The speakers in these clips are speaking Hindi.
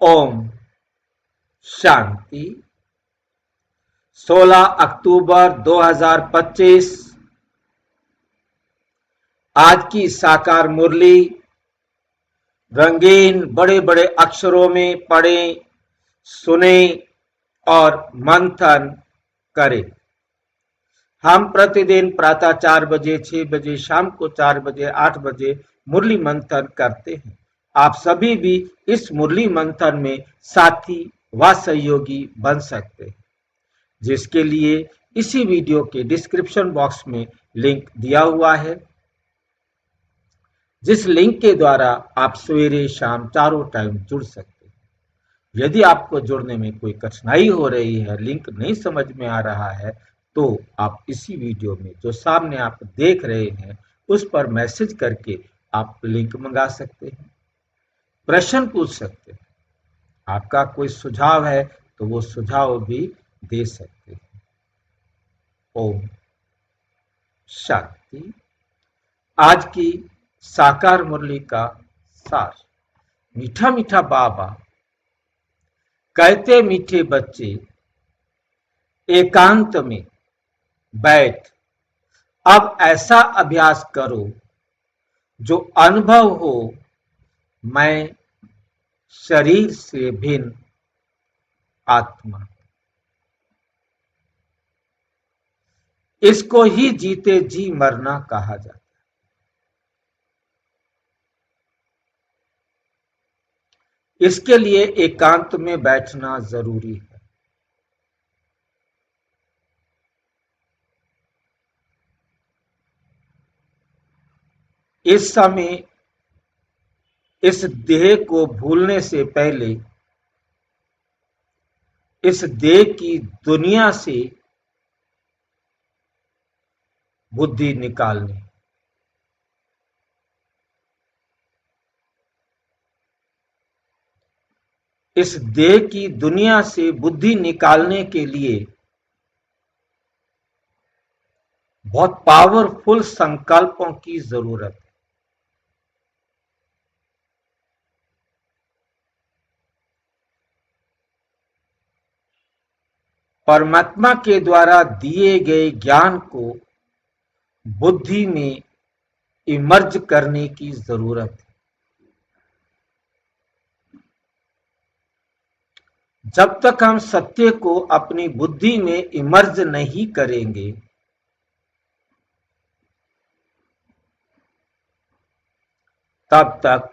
ओम शांति। 16 अक्टूबर 2025 आज की साकार मुरली रंगीन बड़े बड़े अक्षरों में पढ़ें, सुने और मंथन करें। हम प्रतिदिन प्रातः 4 बजे, 6 बजे, शाम को 4 बजे, 8 बजे मुरली मंथन करते हैं। आप सभी भी इस मुरली मंथन में साथी व सहयोगी बन सकते हैं, जिसके लिए इसी वीडियो के डिस्क्रिप्शन बॉक्स में लिंक दिया हुआ है, जिस लिंक के द्वारा आप सवेरे शाम चारों टाइम जुड़ सकते हैं। यदि आपको जुड़ने में कोई कठिनाई हो रही है, लिंक नहीं समझ में आ रहा है, तो आप इसी वीडियो में जो सामने आप देख रहे हैं उस पर मैसेज करके आप लिंक मंगा सकते हैं, प्रश्न पूछ सकते हैं। आपका कोई सुझाव है तो वो सुझाव भी दे सकते हैं। ओम शांति। आज की साकार मुरली का सार। मीठा मीठा बाबा कहते, मीठे बच्चे एकांत में बैठ अब ऐसा अभ्यास करो जो अनुभव हो मैं शरीर से भिन्न आत्मा। इसको ही जीते जी मरना कहा जाता है। इसके लिए एकांत में बैठना जरूरी है। इस समय इस देह को भूलने से पहले इस देह की दुनिया से बुद्धि निकालनी। इस देह की दुनिया से बुद्धि निकालने के लिए बहुत पावरफुल संकल्पों की जरूरत है। परमात्मा के द्वारा दिए गए ज्ञान को बुद्धि में इमर्ज करने की जरूरत है। जब तक हम सत्य को अपनी बुद्धि में इमर्ज नहीं करेंगे, तब तक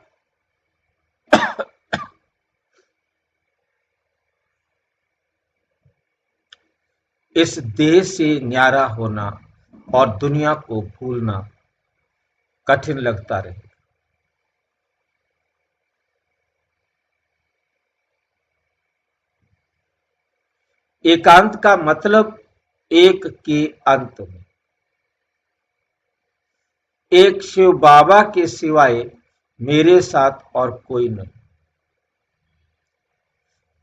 इस देह से न्यारा होना और दुनिया को भूलना कठिन लगता रहेगा। एकांत का मतलब एक के अंत में एक शिव बाबा के सिवाय मेरे साथ और कोई नहीं।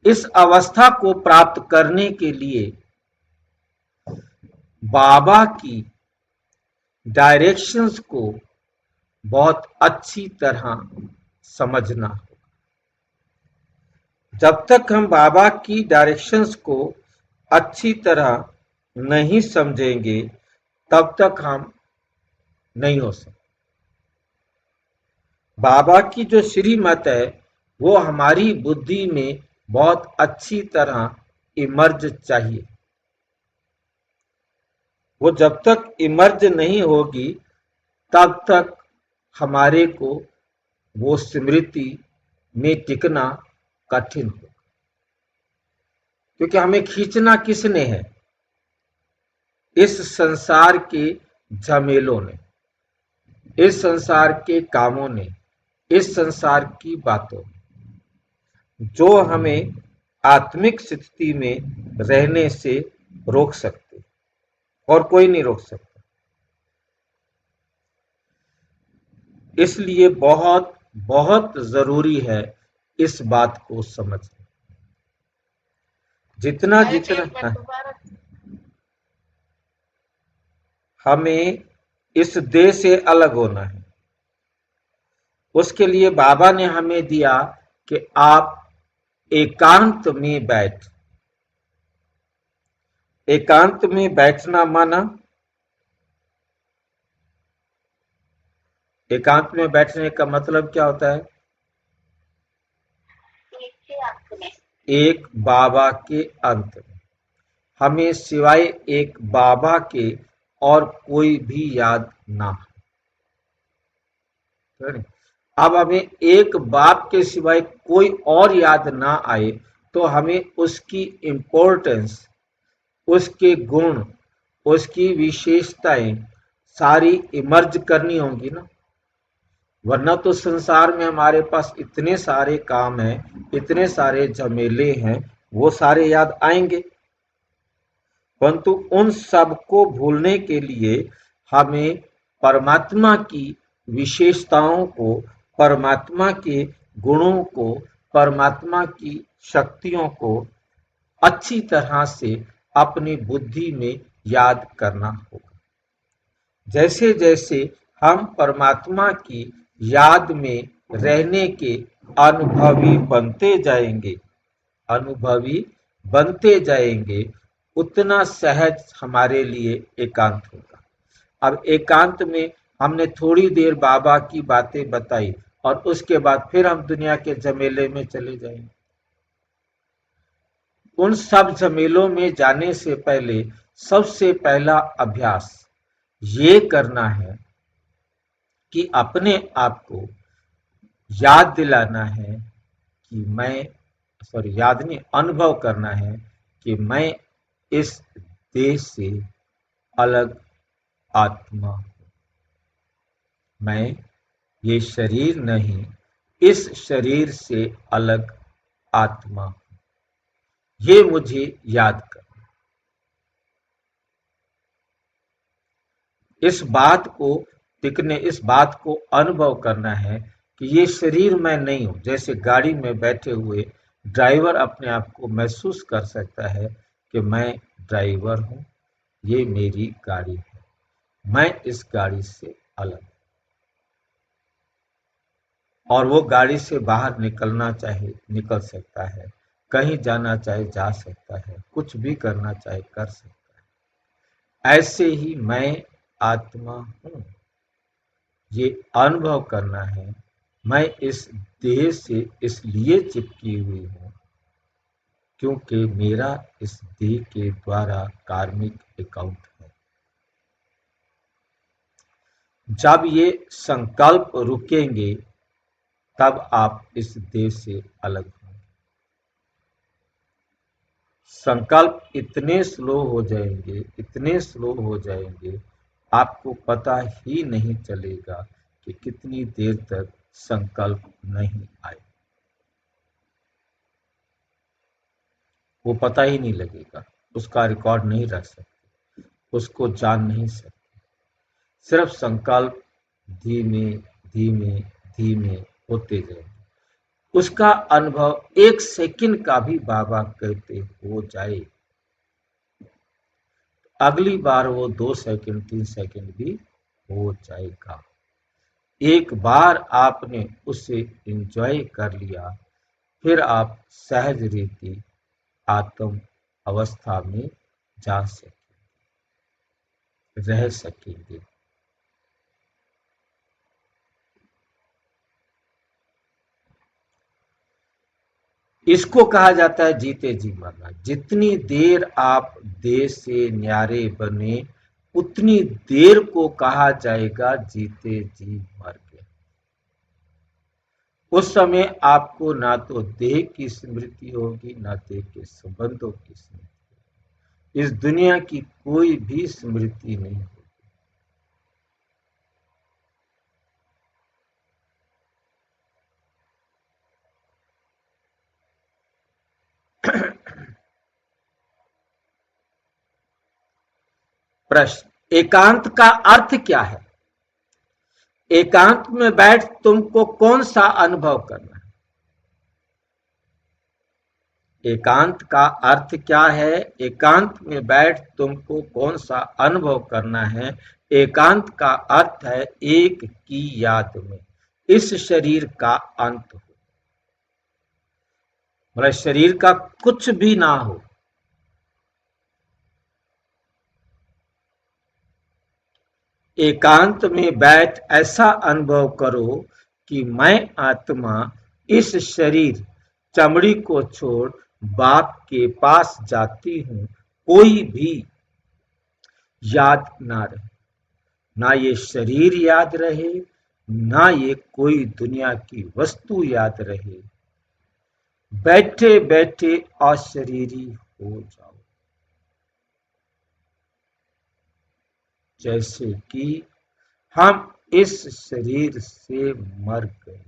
इस अवस्था को प्राप्त करने के लिए बाबा की डायरेक्शंस को बहुत अच्छी तरह समझना होगा। जब तक हम बाबा की डायरेक्शंस को अच्छी तरह नहीं समझेंगे, तब तक हम नहीं हो सकते। बाबा की जो श्रीमत है वो हमारी बुद्धि में बहुत अच्छी तरह इमर्ज चाहिए। वो जब तक इमर्ज नहीं होगी तब तक हमारे को वो स्मृति में टिकना कठिन होगा, क्योंकि हमें खींचना किसने है? इस संसार के झमेलों ने, इस संसार के कामों ने, इस संसार की बातों ने, जो हमें आत्मिक स्थिति में रहने से रोक सकते, और कोई नहीं रोक सकता। इसलिए बहुत बहुत जरूरी है इस बात को समझना। जितना जितना हमें इस देह से अलग होना है, उसके लिए बाबा ने हमें दिया कि आप एकांत में बैठ। एकांत में बैठना माना, एकांत में बैठने का मतलब क्या होता है? एक बाबा के अंत में, हमें सिवाय एक बाबा के और कोई भी याद ना हो। अब हमें एक बाप के सिवाय कोई और याद ना आए तो हमें उसकी इम्पोर्टेंस, उसके गुण, उसकी विशेषताएं सारी इमर्ज करनी होंगी ना। वरना तो संसार में हमारे पास इतने सारे काम हैं, इतने सारे झमेले हैं, वो सारे याद आएंगे, परंतु उन सब को भूलने के लिए हमें परमात्मा की विशेषताओं को, परमात्मा के गुणों को, परमात्मा की शक्तियों को अच्छी तरह से अपनी बुद्धि में याद करना होगा। जैसे जैसे हम परमात्मा की याद में रहने के अनुभवी बनते जाएंगे, अनुभवी बनते जाएंगे, उतना सहज हमारे लिए एकांत होगा। अब एकांत में हमने थोड़ी देर बाबा की बातें बताई और उसके बाद फिर हम दुनिया के झमेले में चले जाएंगे। उन सब झमेलों में जाने से पहले सबसे पहला अभ्यास ये करना है कि अपने आप को याद दिलाना है कि मैं, सॉरी याद नहीं, अनुभव करना है कि मैं इस देह से अलग आत्मा हूं। मैं ये शरीर नहीं, इस शरीर से अलग आत्मा हूं। ये मुझे याद कर, इस बात को टिकने, इस बात को अनुभव करना है कि ये शरीर मैं नहीं हूं। जैसे गाड़ी में बैठे हुए ड्राइवर अपने आप को महसूस कर सकता है कि मैं ड्राइवर हूं, ये मेरी गाड़ी है, मैं इस गाड़ी से अलग, और वो गाड़ी से बाहर निकलना चाहे निकल सकता है, कहीं जाना चाहे जा सकता है, कुछ भी करना चाहे कर सकता है। ऐसे ही मैं आत्मा हूं, ये अनुभव करना है। मैं इस देह से इसलिए चिपकी हुई हूं क्योंकि मेरा इस देह के द्वारा कार्मिक अकाउंट है। जब ये संकल्प रुकेंगे तब आप इस देह से अलग होंगे। संकल्प इतने स्लो हो जाएंगे, इतने स्लो हो जाएंगे, आपको पता ही नहीं चलेगा कि कितनी देर तक संकल्प नहीं आए। वो पता ही नहीं लगेगा, उसका रिकॉर्ड नहीं रख सकते, उसको जान नहीं सकते। सिर्फ संकल्प धीमे धीमे धीमे होते जाएंगे। उसका अनुभव 1 सेकंड का भी बाबा कहते हो जाए, अगली बार वो 2 सेकंड 3 सेकंड भी हो जाएगा। एक बार आपने उसे एंजॉय कर लिया, फिर आप सहज रीति आत्म अवस्था में जा सकेंगे, रह सकेंगे। इसको कहा जाता है जीते जी मरना। जितनी देर आप देह से न्यारे बने, उतनी देर को कहा जाएगा जीते जी मर गए। उस समय आपको ना तो देह की स्मृति होगी, ना देह के संबंधों की स्मृति। इस दुनिया की कोई भी स्मृति नहीं होगी। प्रश्न, एकांत का अर्थ क्या है? एकांत में बैठ तुमको कौन सा अनुभव करना है? एकांत का अर्थ क्या है? एकांत में बैठ तुमको कौन सा अनुभव करना है? एकांत का अर्थ है एक की याद में इस शरीर का अंत हो। मतलब शरीर का कुछ भी ना हो। एकांत में बैठ ऐसा अनुभव करो कि मैं आत्मा इस शरीर चमड़ी को छोड़ बाप के पास जाती हूं। कोई भी याद ना रहे, ना ये शरीर याद रहे, ना ये कोई दुनिया की वस्तु याद रहे। बैठे बैठे अशरीरी हो जाओ, जैसे कि हम इस शरीर से मर गए।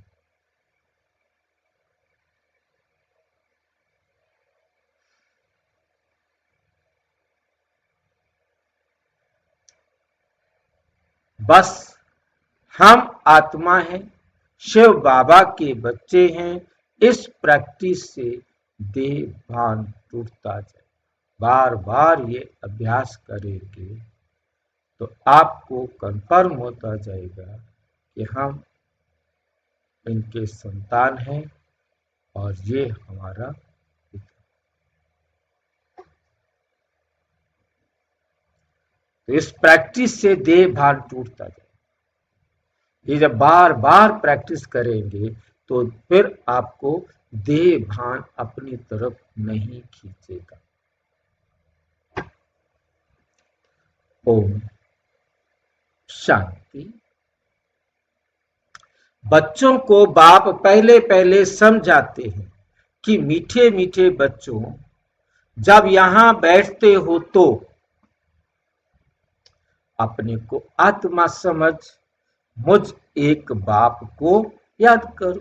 बस हम आत्मा हैं, शिव बाबा के बच्चे हैं। इस प्रैक्टिस से देह भान टूटता जाए। बार बार ये अभ्यास करेंगे तो आपको कंफर्म होता जाएगा कि हम इनके संतान हैं और ये हमारा पिता। तो इस प्रैक्टिस से देह भान टूटता जाए। ये जब बार बार प्रैक्टिस करेंगे तो फिर आपको देह भान अपनी तरफ नहीं खींचेगा। ओम शांति। बच्चों को बाप पहले पहले समझाते हैं कि मीठे मीठे बच्चों, जब यहां बैठते हो तो अपने को आत्मा समझ मुझ एक बाप को याद करो।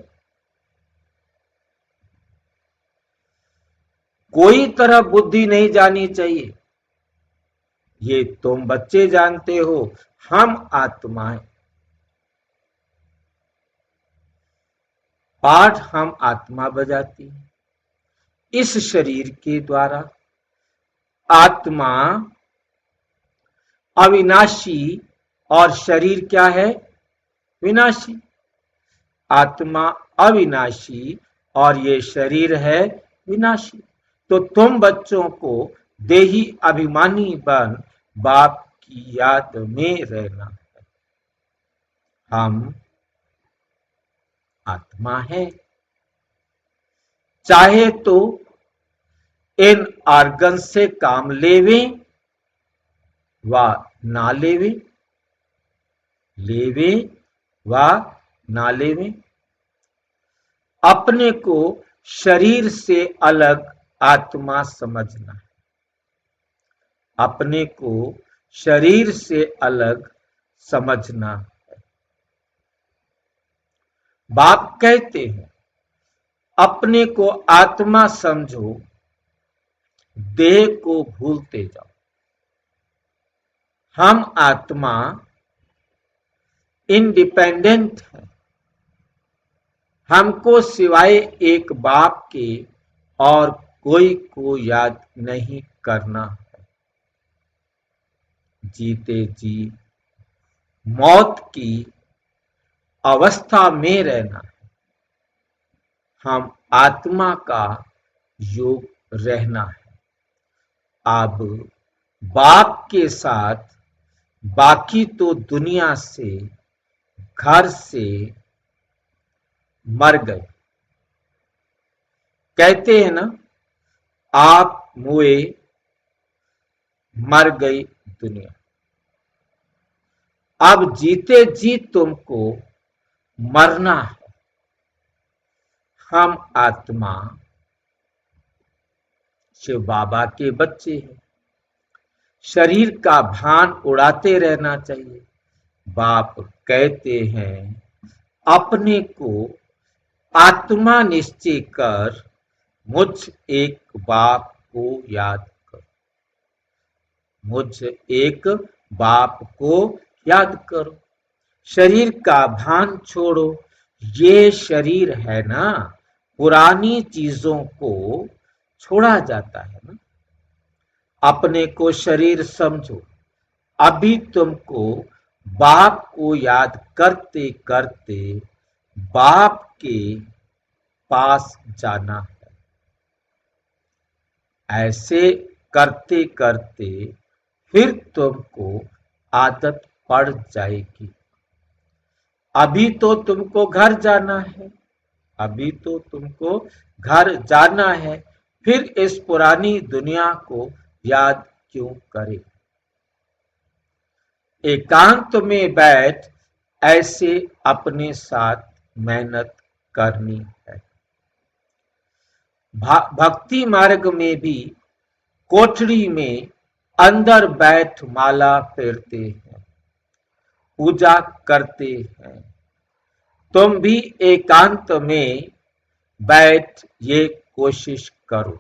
कोई तरह बुद्धि नहीं जानी चाहिए। ये तुम बच्चे जानते हो, हम आत्माएं। पाठ हम आत्मा बजाती है इस शरीर के द्वारा। आत्मा अविनाशी और शरीर क्या है? विनाशी। आत्मा अविनाशी और ये शरीर है विनाशी। तो तुम बच्चों को देही अभिमानी बन बाप की याद में रहना है। हम आत्मा है, चाहे तो इन ऑर्गन से काम लेवें व ना लेवें, लेवें व ना लेवें। अपने को शरीर से अलग आत्मा समझना है। अपने को शरीर से अलग समझना है। बाप कहते हैं अपने को आत्मा समझो, देह को भूलते जाओ। हम आत्मा इंडिपेंडेंट है। हमको सिवाय एक बाप के और कोई को याद नहीं करना है। जीते जी मौत की अवस्था में रहना है। हम आत्मा का योग रहना है। अब बाप के साथ बाकी तो दुनिया से, घर से मर गए। कहते हैं ना, आप मुए मर गई दुनिया। अब जीते जी तुमको मरना है। हम आत्मा शिव बाबा के बच्चे हैं। शरीर का भान उड़ाते रहना चाहिए। बाप कहते हैं अपने को आत्मा निश्चय कर मुझ एक बाप को याद करो। मुझ एक बाप को याद करो। शरीर का भान छोड़ो। ये शरीर है ना, पुरानी चीजों को छोड़ा जाता है ना। अपने को शरीर समझो। अभी तुमको बाप को याद करते करते बाप के पास जाना है। ऐसे करते करते फिर तुमको आदत पड़ जाएगी। अभी तो तुमको घर जाना है, अभी तो तुमको घर जाना है, फिर इस पुरानी दुनिया को याद क्यों करे। एकांत में बैठ ऐसे अपने साथ मेहनत करनी है। भक्ति मार्ग में भी कोठरी में अंदर बैठ माला फेरते हैं, पूजा करते हैं। तुम भी एकांत में बैठ ये कोशिश करो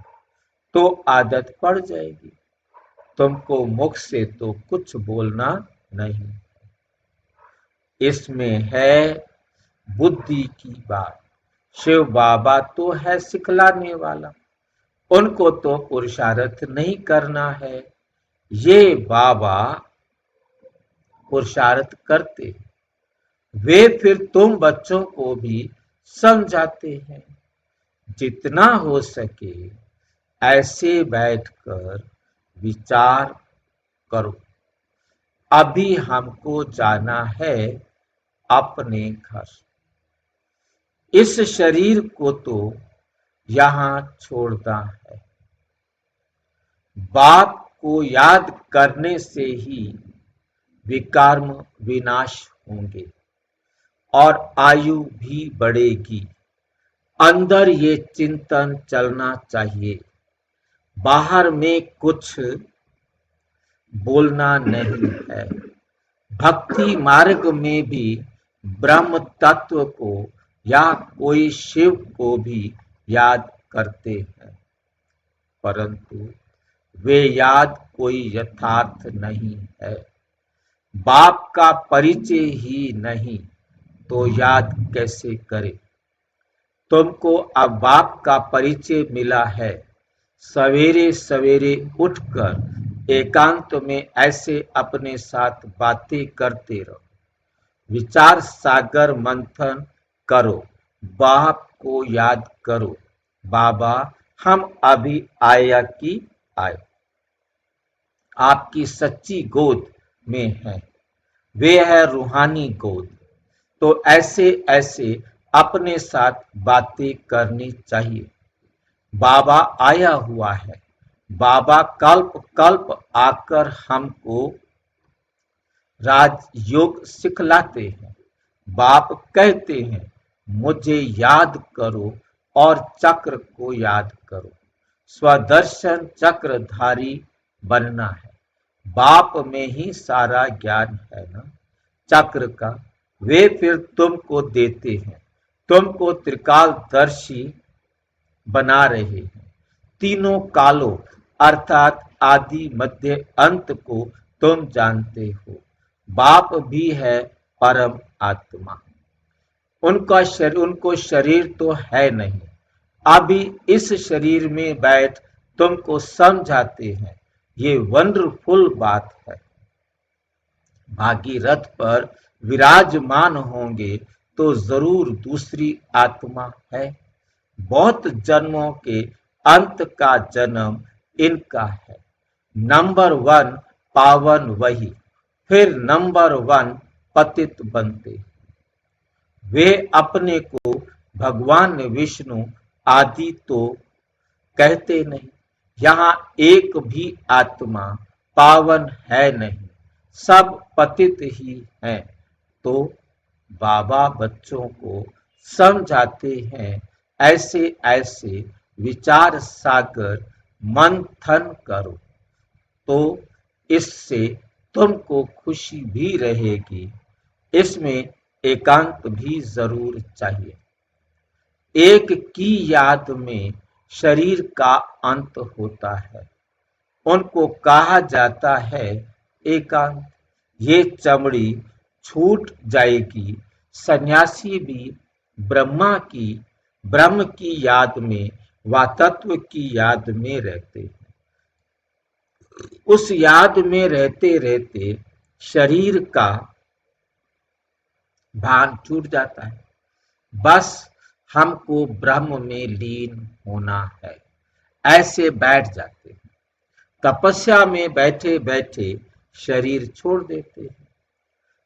तो आदत पड़ जाएगी। तुमको मुख से तो कुछ बोलना नहीं, इसमें है बुद्धि की बात। शिव बाबा तो है सिखलाने वाला, उनको तो पुरुषार्थ नहीं करना है। ये बाबा पुरुषार्थ करते, वे फिर तुम बच्चों को भी समझाते हैं। जितना हो सके ऐसे बैठकर विचार करो। अभी हमको जाना है अपने घर, इस शरीर को तो यहाँ छोड़ना है। बाप को याद करने से ही विकर्म विनाश होंगे और आयु भी बढ़ेगी। अंदर ये चिंतन चलना चाहिए, बाहर में कुछ बोलना नहीं है। भक्ति मार्ग में भी ब्रह्म तत्व को या कोई शिव को भी याद करते हैं, परंतु वे याद कोई यथार्थ नहीं है। बाप का परिचय ही नहीं तो याद कैसे करे। तुमको अब बाप का परिचय मिला है। सवेरे सवेरे उठकर एकांत में ऐसे अपने साथ बातें करते रहो, विचार सागर मंथन करो, बाप को याद करो। बाबा हम अभी आया कि आए, आपकी सच्ची गोद में है, वे है रूहानी गोद। तो ऐसे ऐसे अपने साथ बातें करनी चाहिए। बाबा आया हुआ है, बाबा कल्प कल्प आकर हमको राजयोग सिखलाते हैं। बाप कहते हैं मुझे याद करो और चक्र को याद करो। स्वदर्शन चक्रधारी बनना है। बाप में ही सारा ज्ञान है ना चक्र का, वे फिर तुमको देते हैं। तुमको त्रिकालदर्शी बना रहे हैं। तीनों कालों अर्थात आदि मध्य अंत को तुम जानते हो। बाप भी है परम आत्मा, उनको शरीर तो है नहीं। अभी इस शरीर में बैठ तुमको समझाते हैं, ये वंडरफुल बात है। भागीरथ पर विराजमान होंगे तो जरूर दूसरी आत्मा है। बहुत जन्मों के अंत का जन्म इनका है। नंबर 1 पावन वही, फिर नंबर 1 पतित बनते। वे अपने को भगवान विष्णु आदि तो कहते नहीं। यहाँ एक भी आत्मा पावन है नहीं, सब पतित ही हैं। तो बाबा बच्चों को समझाते हैं ऐसे ऐसे विचार सागर मंथन करो, तो इससे तुमको खुशी भी रहेगी। इसमें एकांत भी जरूर चाहिए। एक की याद में शरीर का अंत होता है, उनको कहा जाता है एकांत। ये चमड़ी छूट जाएगी। सन्यासी भी ब्रह्म की याद में व तत्व की याद में रहते हैं। उस याद में रहते रहते शरीर का भान छूट जाता है। बस हमको ब्रह्म में लीन होना है। ऐसे बैठ जाते हैं। तपस्या में बैठे बैठे शरीर छोड़ देते हैं।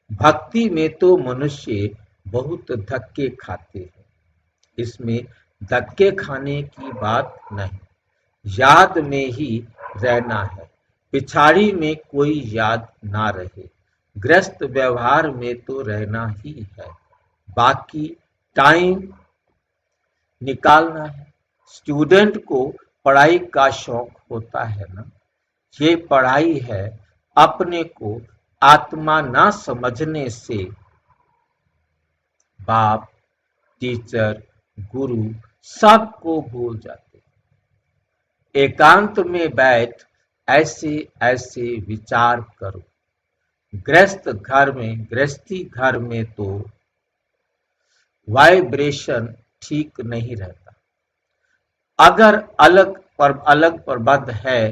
भक्ति में तो मनुष्य बहुत धक्के खाते हैं। इसमें धक्के खाने की बात नहीं, याद में ही रहना है। पिछाड़ी में कोई याद ना रहे। ग्रस्त व्यवहार में तो रहना ही है, बाकी टाइम निकालना है। स्टूडेंट को पढ़ाई का शौक होता है ना, ये पढ़ाई है। अपने को आत्मा ना समझने से बाप, टीचर, गुरु सबको भूल जाते। एकांत में बैठ ऐसे ऐसे विचार करो। गृहस्थी घर में तो वाइब्रेशन ठीक नहीं रहता। अगर अलग प्रबंध है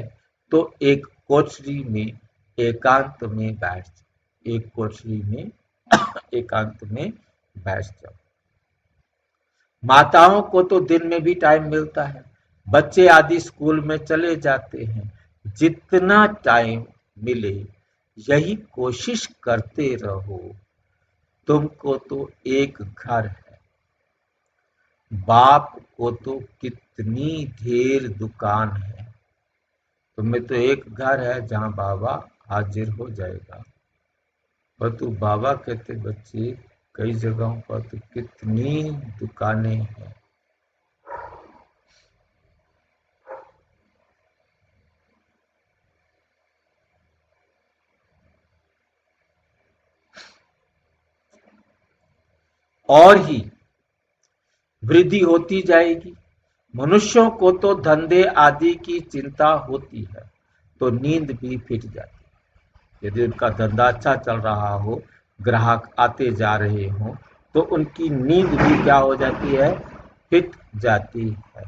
तो एक कोठरी में एकांत में बैठ जाओ। एक कोठरी में एकांत में बैठ जाओ। माताओं को तो दिन में भी टाइम मिलता है। बच्चे आदि स्कूल में चले जाते हैं। जितना टाइम मिले यही कोशिश करते रहो। तुमको तो एक घर है, बाप को तो कितनी ढेर दुकान है। तुम्हें तो एक घर है जहां बाबा हाजिर हो जाएगा। पर तू बाबा कहते बच्चे कई जगहों पर तो कितनी दुकानें हैं। और ही वृद्धि होती जाएगी। मनुष्यों को तो धंधे आदि की चिंता होती है तो नींद भी फिट जाती है। यदि उनका धंधा अच्छा चल रहा हो, ग्राहक आते जा रहे हों, तो उनकी नींद भी क्या हो जाती है, फिट जाती है।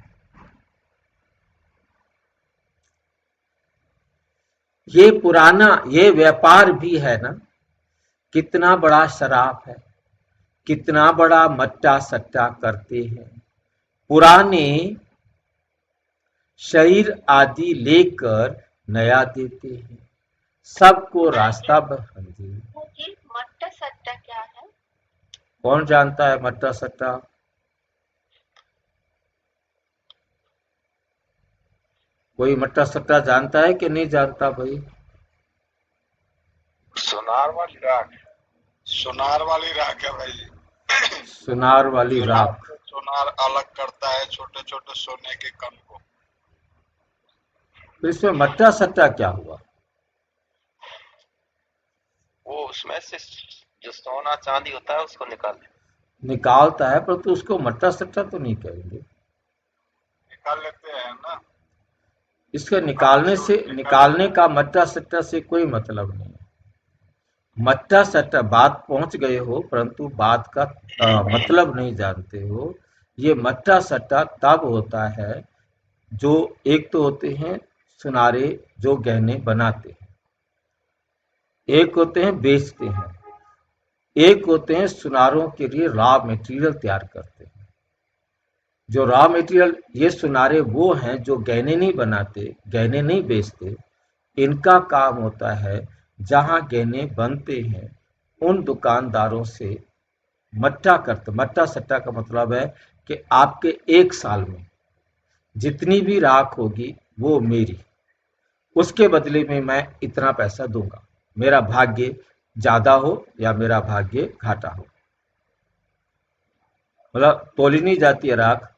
ये व्यापार भी है ना, कितना बड़ा शराब है, कितना बड़ा मट्टा सट्टा करते हैं। पुराने शरीर आदि लेकर नया देते हैं। सबको रास्ता जी, मट्टा सट्टा क्या है? कौन जानता है मट्टा सट्टा? कोई मट्टा सट्टा जानता है कि नहीं जानता भाई? सुनार वाली राख, सुनार वाली राख है भाई। सुनार वाली राख। सुनार अलग करता है छोटे छोटे सोने के कण को। तो इसमें मट्टा सट्टा क्या हुआ? वो उसमें से जो सोना चांदी होता है उसको निकालता है, पर तो उसको मट्टा सट्टा तो नहीं कहेंगे। निकाल लेते हैं ना। इसके निकालने का मट्टा सट्टा से कोई मतलब नहीं है। मट्टा सट्टा बात पहुंच गए हो, परंतु बात का मतलब नहीं जानते हो। ये मट्टा सट्टा तब होता है जो एक तो होते हैं सुनारे जो गहने बनाते हैं, एक होते हैं बेचते हैं, एक होते हैं सुनारों के लिए रॉ मटेरियल तैयार करते हैं। जो रॉ मटेरियल, ये सुनारे वो हैं जो गहने नहीं बनाते, गहने नहीं बेचते। इनका काम होता है जहां गहने बनते हैं उन दुकानदारों से मट्टा सट्टा का मतलब है कि आपके एक साल में जितनी भी राख होगी वो मेरी, उसके बदले में मैं इतना पैसा दूंगा। मेरा भाग्य ज्यादा हो या मेरा भाग्य घाटा हो, मतलब तोली नहीं जाती है राख।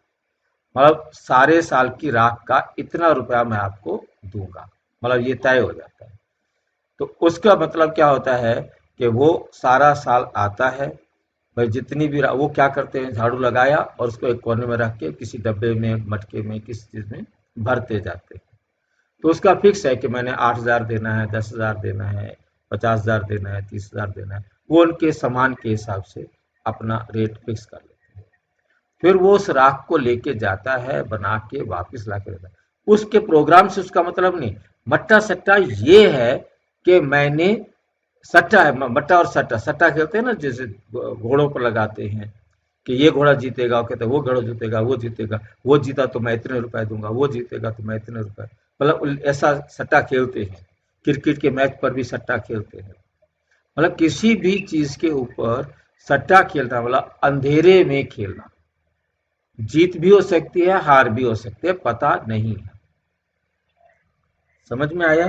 मतलब सारे साल की राख का इतना रुपया मैं आपको दूंगा, मतलब ये तय हो जाता है। तो उसका मतलब क्या होता है कि वो सारा साल आता है भाई, जितनी भी वो क्या करते हैं, झाड़ू लगाया और उसको एक कोने में रख के किसी डब्बे में, मटके में, किसी चीज में भरते जाते हैं। तो उसका फिक्स है कि मैंने 8,000 देना है, 10,000 देना है, 50,000 देना है, 30,000 देना है। वो उनके सामान के हिसाब से अपना रेट फिक्स कर लेते हैं। फिर वो उस राख को लेके जाता है, बना के वापिस ला के देता है। उसके प्रोग्राम से उसका मतलब नहीं। मट्टा सट्टा ये है कि मैंने सट्टा है, मट्टा और सट्टा, सट्टा खेलते हैं ना जैसे घोड़ों पर लगाते हैं, कि ये घोड़ा जीतेगा, वो कहते हैं वो घोड़ा जीतेगा, वो जीतेगा, वो जीता तो मैं इतने रुपए दूंगा, वो जीतेगा तो मैं इतने रुपए, मतलब ऐसा सट्टा खेलते हैं। क्रिकेट के मैच पर भी सट्टा खेलते हैं। मतलब किसी भी चीज के ऊपर सट्टा खेलना मतलब अंधेरे में खेलना। जीत भी हो सकती है, हार भी हो सकती है, पता नहीं है। समझ में आया?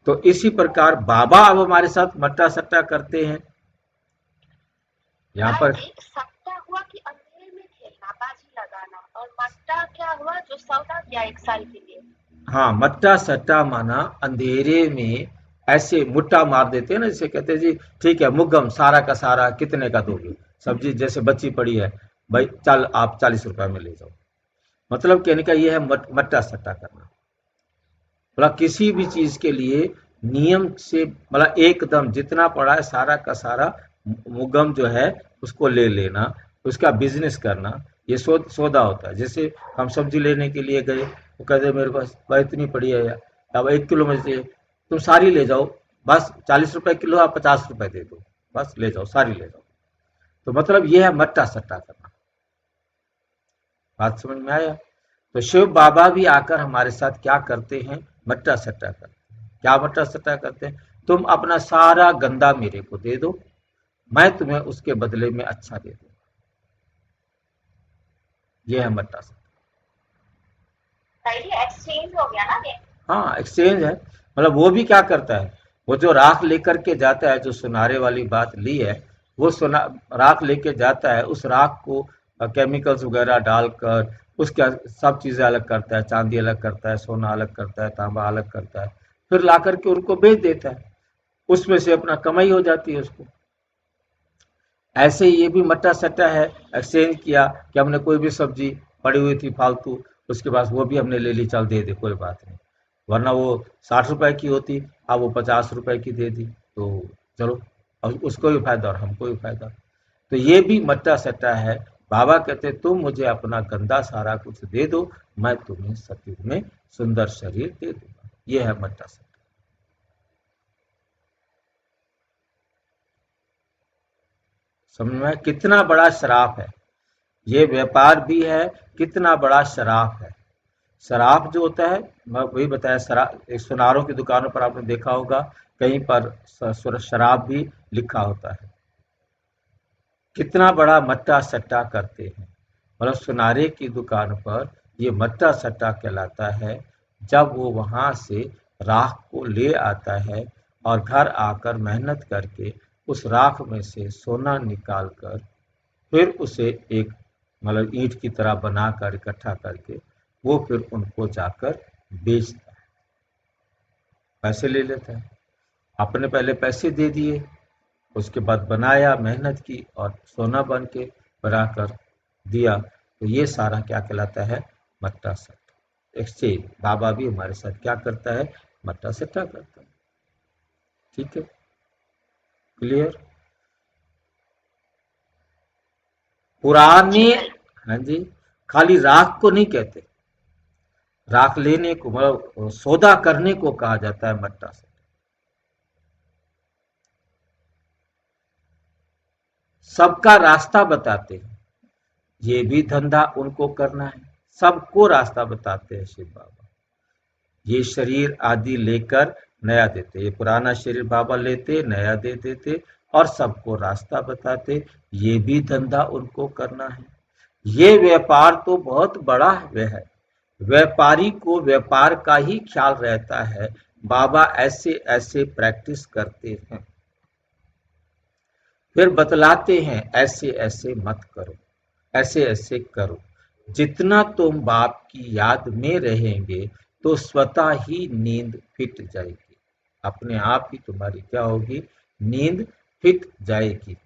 तो इसी प्रकार बाबा अब हमारे साथ मट्टा सट्टा करते हैं यहाँ लाल पर। जी, सट्टा हुआ कि अंधेरे में खेलना, बाजी लगाना, और मट्टा क्या हुआ जो सौदा किया 1 साल के लिए? हाँ, मट्टा सट्टा माना अंधेरे में ऐसे मुट्ठा मार देते हैं ना, जैसे कहते हैं जी ठीक है मुग्गम सारा का सारा कितने का दोगे, सब्जी जैसे बची पड़ी है, भाई चल आप 40 रुपए में ले जाओ। मतलब कहने का ये है मट्टा सट्टा करना। मतलब किसी भी चीज के लिए नियम से मतलब एकदम जितना पड़ा है सारा का सारा मुगम जो है उसको ले लेना, उसका बिजनेस करना, ये सौदा होता है। जैसे हम सब्जी लेने के लिए गए, वो कहते मेरे पास भाई इतनी पड़ी है यार, अब 1 किलो में से तुम सारी ले जाओ, बस 40 रुपए किलो, आप 50 रुपए दे दो, बस ले जाओ सारी ले जाओ। तो मतलब ये है मट्टा सट्टा करना। बात समझ में आया? तो शिव बाबा भी आकर हमारे साथ क्या करते हैं, मट्टा सट्टा करते हैं। क्या मट्टा सट्टा करते हैं? तुम अपना सारा गंदा मेरे को दे दो, मैं तुम्हें उसके बदले में अच्छा दे दूंगा। यह है मट्टा सट्टा। ये एक्सचेंज हो गया ना ये? हाँ, एक्सचेंज है। मतलब वो भी क्या करता है, वो जो राख लेकर के जाता है, जो सुनारे वाली बात ली है, वो सुना राख लेके जाता है, उस राख को केमिकल्स वगैरह डालकर उसका सब चीजें अलग करता है, चांदी अलग करता है, सोना अलग करता है, तांबा अलग करता है, फिर ला करके उनको बेच देता है, उसमें से अपना कमाई हो जाती है उसको। ऐसे ही ये भी मट्टा सट्टा है। एक्सचेंज किया कि हमने कोई भी सब्जी पड़ी हुई थी फालतू, उसके पास वो भी हमने ले ली, चल दे दे कोई बात नहीं, वरना वो 60 रुपए की होती, अब वो 50 रुपए की दे दी, तो चलो, और उसको भी फायदा और हमको भी फायदा। तो ये भी मट्टा सट्टा है। बाबा कहते तुम मुझे अपना गंदा सारा कुछ दे दो, मैं तुम्हें सतयुग में सुंदर शरीर दे दूंगा। ये है मट्टा सट्टा। समझ में? कितना बड़ा श्राप है ये, व्यापार भी है, कितना बड़ा शराब है। शराब जो होता है, मैं वही बताया, शराब सुनारों की दुकानों पर आपने देखा होगा, कहीं पर शराब भी लिखा होता है। कितना बड़ा मट्टा सट्टा करते हैं। मतलब सुनारे की दुकान पर ये मट्टा सट्टा कहलाता है। जब वो वहां से राख को ले आता है और घर आकर मेहनत करके उस राख में से सोना निकाल कर फिर उसे एक मतलब ईंट की तरह बनाकर इकट्ठा करके वो फिर उनको जाकर बेचता है, पैसे ले लेता है। आपने पहले पैसे दे दिए, उसके बाद बनाया, मेहनत की और सोना बन के बनाकर दिया, तो ये सारा क्या कहलाता है, मट्टा सट्टा। एक्सचेंज बाबा भी हमारे साथ क्या करता है, मट्टा सट्टा करता है। ठीक है, क्लियर? पुराने, हाँ जी, खाली राख को नहीं कहते, राख लेने को मतलब सौदा करने को कहा जाता है मट्टा सट्टा। सबका रास्ता बताते हैं, ये भी धंधा उनको करना है, सबको रास्ता बताते हैं शिव बाबा। ये शरीर आदि लेकर नया देते, ये पुराना शरीर बाबा लेते, नया दे देते और सबको रास्ता बताते, ये भी धंधा उनको करना है। ये व्यापार तो बहुत बड़ा है, व्यापारी को व्यापार का ही ख्याल रहता है। बाबा ऐसे ऐसे प्रैक्टिस करते हैं, फिर बतलाते हैं ऐसे ऐसे मत करो, ऐसे ऐसे करो। जितना तुम बाप की याद में रहेंगे तो स्वतः ही नींद फिट जाएगी, अपने आप ही तुम्हारी क्या होगी, नींद फिट जाएगी।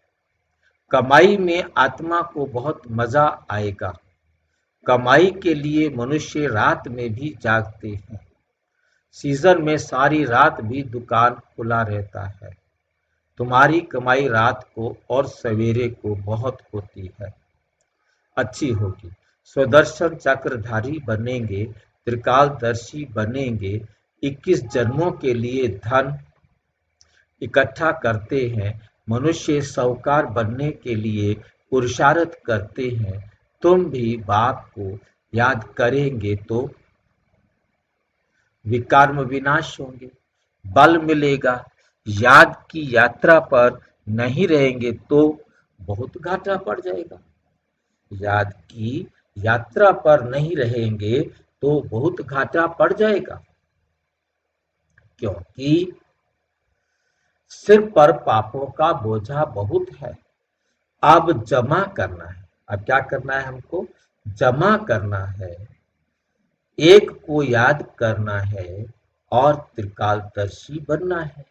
कमाई में आत्मा को बहुत मजा आएगा। कमाई के लिए मनुष्य रात में भी जागते हैं, सीजन में सारी रात भी दुकान खुला रहता है। तुम्हारी कमाई रात को और सवेरे को बहुत होती है, अच्छी होगी। स्वदर्शन चक्रधारी बनेंगे, त्रिकालदर्शी बनेंगे। 21 जन्मों के लिए धन इकट्ठा करते हैं। मनुष्य साहूकार बनने के लिए पुरुषार्थ करते हैं, तुम भी बाप को याद करेंगे तो विकर्म विनाश होंगे, बल मिलेगा। याद की यात्रा पर नहीं रहेंगे तो बहुत घाटा पड़ जाएगा। याद की यात्रा पर नहीं रहेंगे तो बहुत घाटा पड़ जाएगा, क्योंकि सिर पर पापों का बोझा बहुत है। अब जमा करना है। अब क्या करना है? हमको जमा करना है, एक को याद करना है और त्रिकालदर्शी बनना है।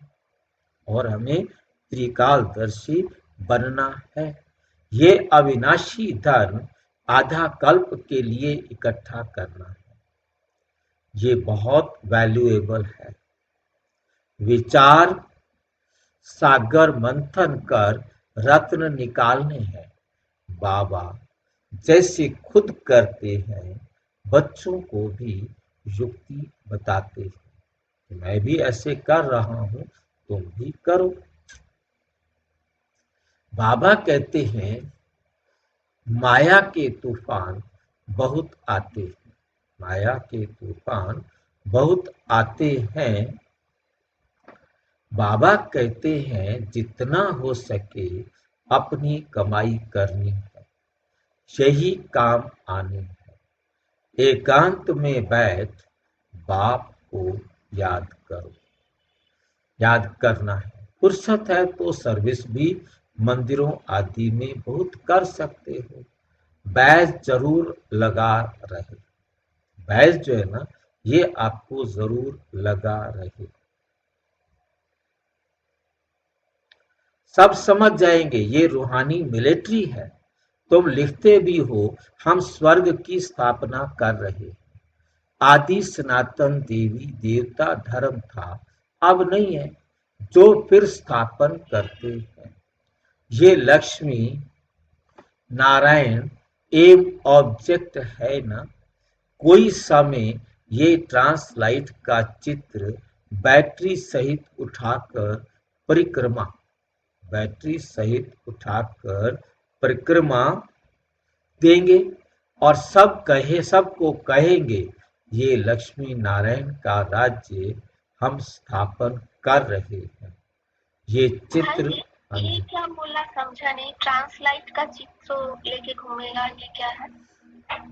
और हमें त्रिकालदर्शी बनना है। ये अविनाशी धन आधा कल्प के लिए इकट्ठा करना है। ये बहुत वैल्यूएबल है। विचार सागर मंथन कर रत्न निकालने हैं। बाबा जैसे खुद करते हैं, बच्चों को भी युक्ति बताते हैं। मैं भी ऐसे कर रहा हूं, तुम भी करो। बाबा कहते हैं माया के तूफान बहुत आते हैं। माया के तूफान बहुत आते हैं। बाबा कहते हैं जितना हो सके अपनी कमाई करनी है, यही काम आने है। एकांत में बैठ बाप को याद करो। याद करना है। फुर्सत है तो सर्विस भी मंदिरों आदि में बहुत कर सकते हो। बैज जरूर लगा रहे। बैज जो है ना, ये आपको जरूर लगा रहे। सब समझ जाएंगे ये रूहानी मिलिट्री है। तुम लिखते भी हो हम स्वर्ग की स्थापना कर रहे हैं। आदि सनातन देवी देवता धर्म था, अब नहीं है, जो फिर स्थापन करते हैं। ये लक्ष्मी नारायण एम ऑब्जेक्ट है ना। कोई समय ये ट्रांसलाइट का चित्र बैटरी सहित उठाकर परिक्रमा बैटरी सहित उठाकर परिक्रमा देंगे और सबको कहेंगे ये लक्ष्मी नारायण का राज्य हम स्थापन कर रहे हैं। ये चित्र भाई, ये क्या बोला समझा नहीं। ट्रांसलाइट का चित्र लेके घूमेगा, ये क्या है?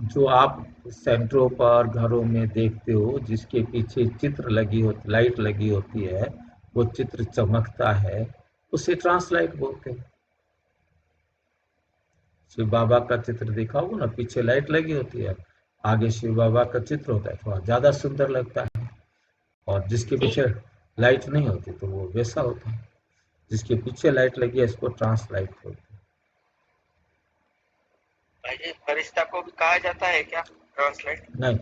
जो आप सेंटरों पर घरों में देखते हो, जिसके पीछे चित्र लगी होती, लाइट लगी होती है, वो चित्र चमकता है, उसे ट्रांसलाइट बोलते हैं। शिव बाबा का चित्र देखा होगा ना, पीछे लाइट लगी होती है, आगे शिव बाबा का चित्र होता है, थोड़ा ज्यादा सुंदर लगता है। और जिसके पीछे लाइट नहीं होती तो वो वैसा होता है। जिसके पीछे लाइट लगी है इसको ट्रांसलाइट बोलते हैं। भाई फरिश्ता को भी कहा जाता है क्या ट्रांसलेट? नहीं,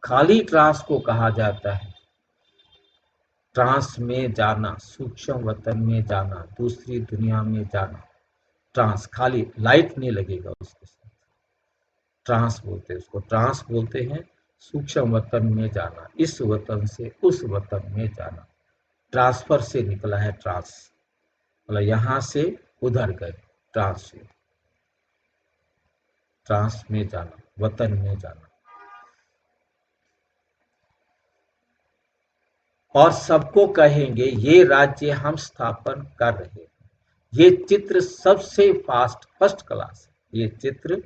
खाली ट्रांस को कहा जाता है। ट्रांस में जाना, सूक्ष्म वतन में जाना, दूसरी दुनिया में जाना। ट्रांस, खाली लाइट नहीं लगेगा उसके साथ। ट्रांस बोलते हैं उसको, ट्रांस बोलते हैं सूक्ष्म वतन में जाना, इस वतन से उस वतन में जाना। ट्रांसफर से निकला है ट्रांस, मतलब यहां से उधर गए, ट्रांस से। ट्रांस में जाना, वतन में जाना। और सबको कहेंगे ये राज्य हम स्थापन कर रहे हैं। ये चित्र सबसे फर्स्ट क्लास है। ये चित्र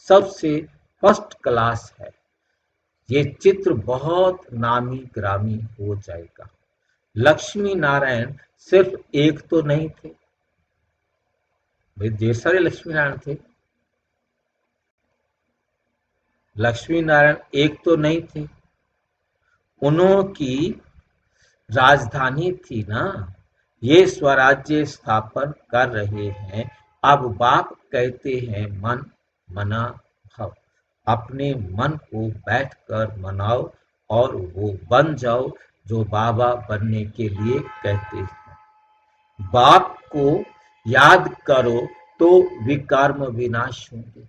सबसे फर्स्ट क्लास है। ये चित्र बहुत नामी ग्रामी हो जाएगा। लक्ष्मी नारायण सिर्फ एक तो नहीं थे भाई, ढेर सारे लक्ष्मी नारायण थे। लक्ष्मी नारायण एक तो नहीं थे, उन्होंने राजधानी थी ना। ये स्वराज्य स्थापन कर रहे हैं। अब बाप कहते हैं मन मना भव। अपने मन को बैठकर मनाओ और वो बन जाओ जो बाबा बनने के लिए कहते हैं। बाप को याद करो तो विकर्म विनाश होंगे।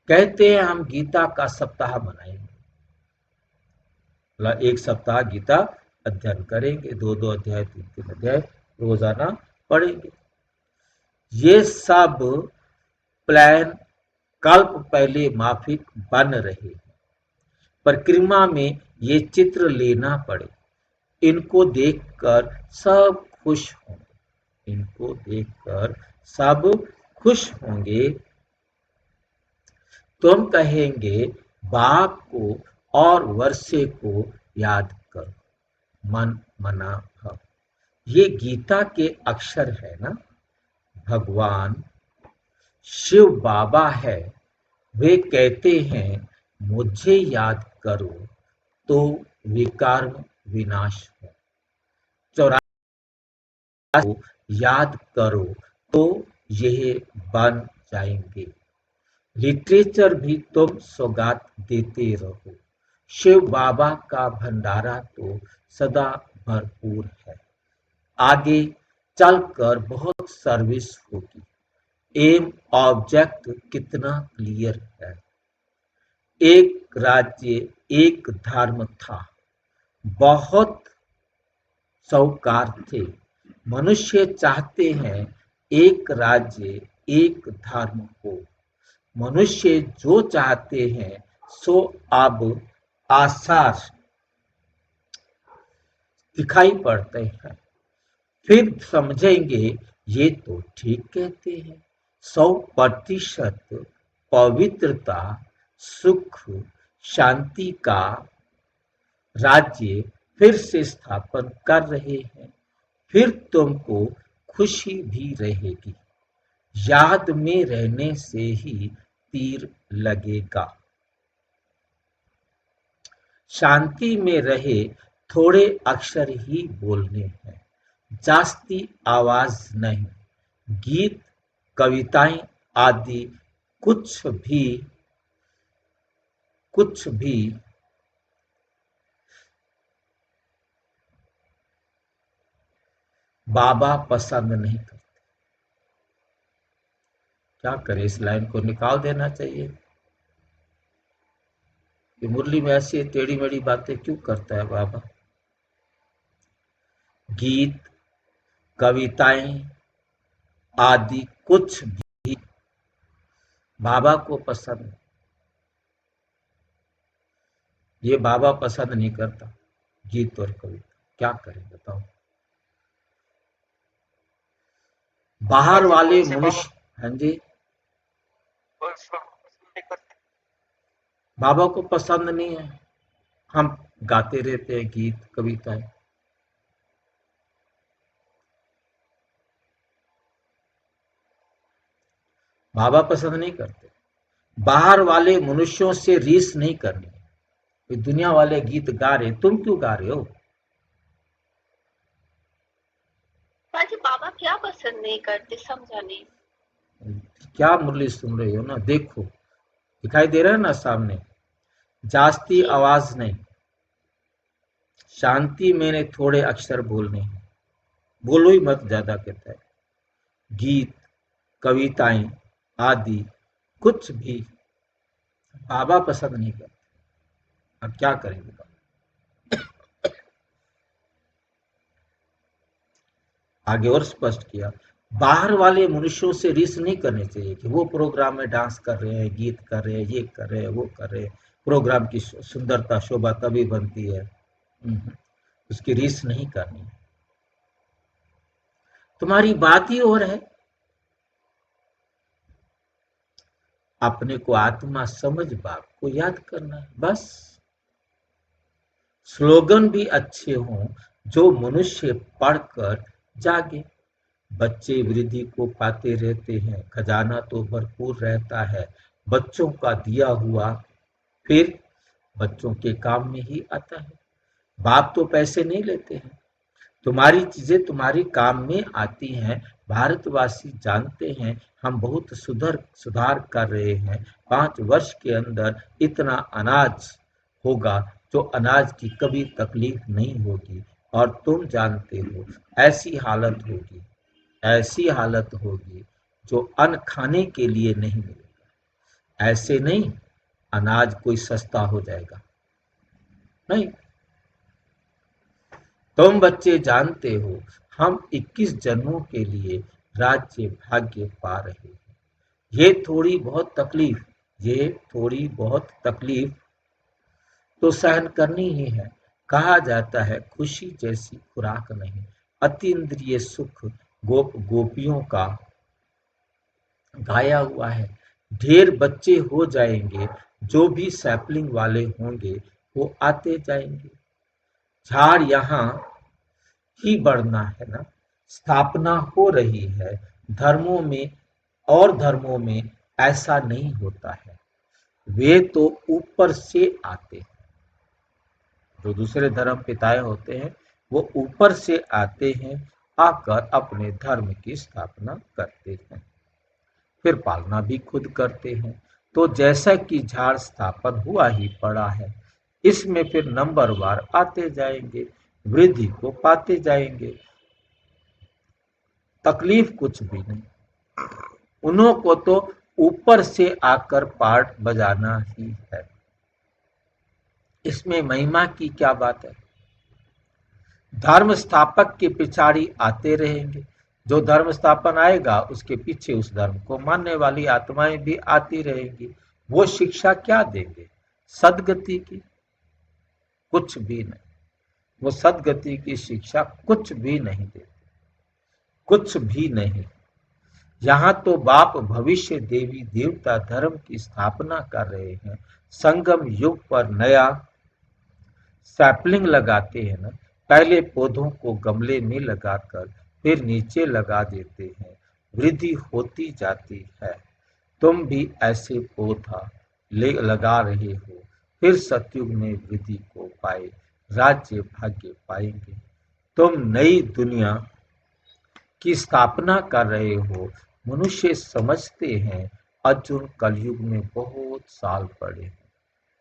कहते हैं हम गीता का सप्ताह मनाएंगे, मतलब एक सप्ताह गीता अध्ययन करेंगे, 2-2 अध्याय 3-3 अध्याय रोजाना पढ़ेंगे। ये सब प्लान कल्प पहले माफिक बन रहे हैं। परिक्रमा में ये चित्र लेना पड़े। इनको देखकर सब खुश होंगे। इनको देखकर सब खुश होंगे। तुम कहेंगे बाप को और वर्षे को याद करो। मन मना भव। ये गीता के अक्षर है ना। भगवान शिव बाबा है। वे कहते हैं मुझे याद करो तो विकर्म विनाश हो। 84 को याद करो तो यह बन जाएंगे। लिटरेचर भी तुम सौगात देते रहो। शिव बाबा का भंडारा तो सदा भरपूर है। आगे चलकर बहुत सर्विस होगी। एम ऑब्जेक्ट कितना क्लियर है। एक राज्य एक धर्म था। बहुत साहूकार थे। मनुष्य चाहते हैं एक राज्य एक धर्म हो। मनुष्य जो चाहते हैं सो अब आसार दिखाई पड़ते हैं। फिर समझेंगे ये तो ठीक कहते हैं। 100% पवित्रता सुख शांति का राज्य फिर से स्थापन कर रहे हैं। फिर तुमको खुशी भी रहेगी। याद में रहने से ही तीर लगेगा। शांति में रहे थोड़े अक्षर ही बोलने हैं। जास्ती आवाज नहीं। गीत कविताएं आदि कुछ भी बाबा पसंद नहीं करते। क्या करें, इस लाइन को निकाल देना चाहिए। ये मुरली में ऐसी टेढ़ी मेढ़ी बातें क्यों करता है बाबा। गीत कविताएं आदि कुछ भी बाबा को पसंद नहीं। ये बाबा पसंद नहीं करता गीत और कविता। क्या करें बताओ। बाहर वाले मनुष्य, हाँ जी, बाबा को पसंद नहीं है। हम गाते रहते हैं गीत कविताएं। बाबा पसंद नहीं करते। बाहर वाले मनुष्यों से रीस नहीं करनी। ये दुनिया वाले गीत गा रहे, तुम क्यों गा रहे हो। बाजी बाबा क्या पसंद नहीं करते, समझा नहीं। क्या मुरली सुन रही हो ना। देखो दिखाई दे रहा है ना सामने। जास्ती आवाज नहीं। शांति मैंने थोड़े अक्षर बोलने हैं। बोलो ही मत ज्यादा कहता है। गीत कविताएं आदि कुछ भी बाबा पसंद नहीं करते। अब क्या करेंगे। आगे और स्पष्ट किया, बाहर वाले मनुष्यों से रीस नहीं करनी चाहिए कि वो प्रोग्राम में डांस कर रहे हैं, गीत कर रहे हैं, ये कर रहे हैं, वो कर रहे हैं। प्रोग्राम की सुंदरता शोभा तभी बनती है। उसकी रीस नहीं करनी। तुम्हारी बात ही और है। अपने को आत्मा समझ बाप को याद करना है बस। स्लोगन भी अच्छे हों जो मनुष्य पढ़कर जागे। बच्चे वृद्धि को पाते रहते हैं। खजाना तो भरपूर रहता है बच्चों का दिया हुआ। फिर बच्चों के काम में ही आता है। बाप तो पैसे नहीं लेते हैं। तुम्हारी चीजें तुम्हारी काम में आती हैं। भारतवासी जानते हैं हम बहुत सुधार कर रहे हैं। 5 वर्ष के अंदर इतना अनाज होगा जो अनाज की कभी तकलीफ नहीं होगी। और तुम जानते हो ऐसी हालत होगी जो अन्न खाने के लिए नहीं मिलेगा। ऐसे नहीं अनाज कोई सस्ता हो जाएगा, नहीं। तुम बच्चे जानते हो हम 21 जन्मों के लिए राज्य भाग्य पा रहे हैं। ये थोड़ी बहुत तकलीफ तो सहन करनी ही है। कहा जाता है खुशी जैसी खुराक नहीं, अतीन्द्रिय सुख गोपियों का गाया हुआ है। ढेर बच्चे हो जाएंगे, जो भी सैपलिंग वाले होंगे वो आते जाएंगे। झाड़ यहाँ ही बढ़ना है ना, स्थापना हो रही है। धर्मों में धर्मों में ऐसा नहीं होता है। वे तो ऊपर से आते हैं। जो दूसरे धर्म पिताएं होते हैं वो ऊपर से आते हैं, आकर अपने धर्म की स्थापना करते हैं, फिर पालना भी खुद करते हैं। तो जैसा कि झाड़ स्थापन हुआ ही पड़ा है, इसमें फिर नंबरवार आते जाएंगे, वृद्धि को पाते जाएंगे। तकलीफ कुछ भी नहीं, उन्हों को तो ऊपर से आकर पार्ट बजाना ही है। इसमें महिमा की क्या बात है? धर्म स्थापक के पिछाड़ी आते रहेंगे। जो धर्म स्थापन आएगा उसके पीछे उस धर्म को मानने वाली आत्माएं भी आती रहेंगी। वो शिक्षा क्या देंगे? सदगति की? कुछ भी नहीं। वो सदगति की शिक्षा कुछ भी नहीं देते, कुछ भी नहीं। यहाँ तो बाप भविष्य देवी देवता धर्म की स्थापना कर रहे हैं। संगम युग पर नया सैपलिंग लगाते हैं ना, पहले पौधों को गमले में लगाकर फिर नीचे लगा देते हैं, वृद्धि होती जाती है। तुम भी ऐसे पौधा लगा रहे हो, फिर सतयुग में वृद्धि को पाए राज्य भाग्य पाएंगे। तुम नई दुनिया की स्थापना कर रहे हो। मनुष्य समझते हैं अर्जुन कलयुग में बहुत साल पड़े हैं,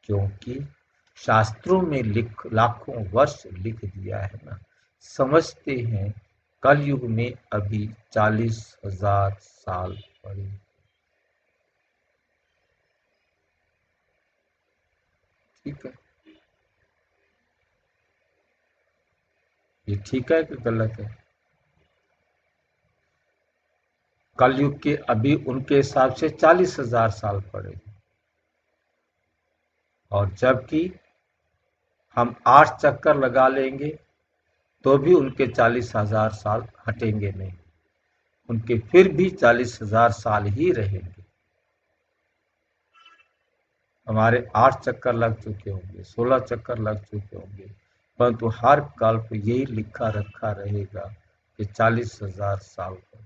क्योंकि शास्त्रों में लाखों वर्ष लिख दिया है ना। समझते हैं कलयुग में अभी 40,000 साल पड़े। ठीक है, ये ठीक है कि गलत है? कलयुग के अभी उनके हिसाब से 40,000 साल पड़े, और जबकि हम 8 चक्कर लगा लेंगे तो भी उनके 40,000 साल हटेंगे नहीं, उनके फिर भी 40,000 साल ही रहेंगे। हमारे 8 चक्कर लग चुके होंगे, 16 चक्कर लग चुके होंगे, परंतु हर कल्प यही लिखा रखा रहेगा कि 40,000 साल पड़े।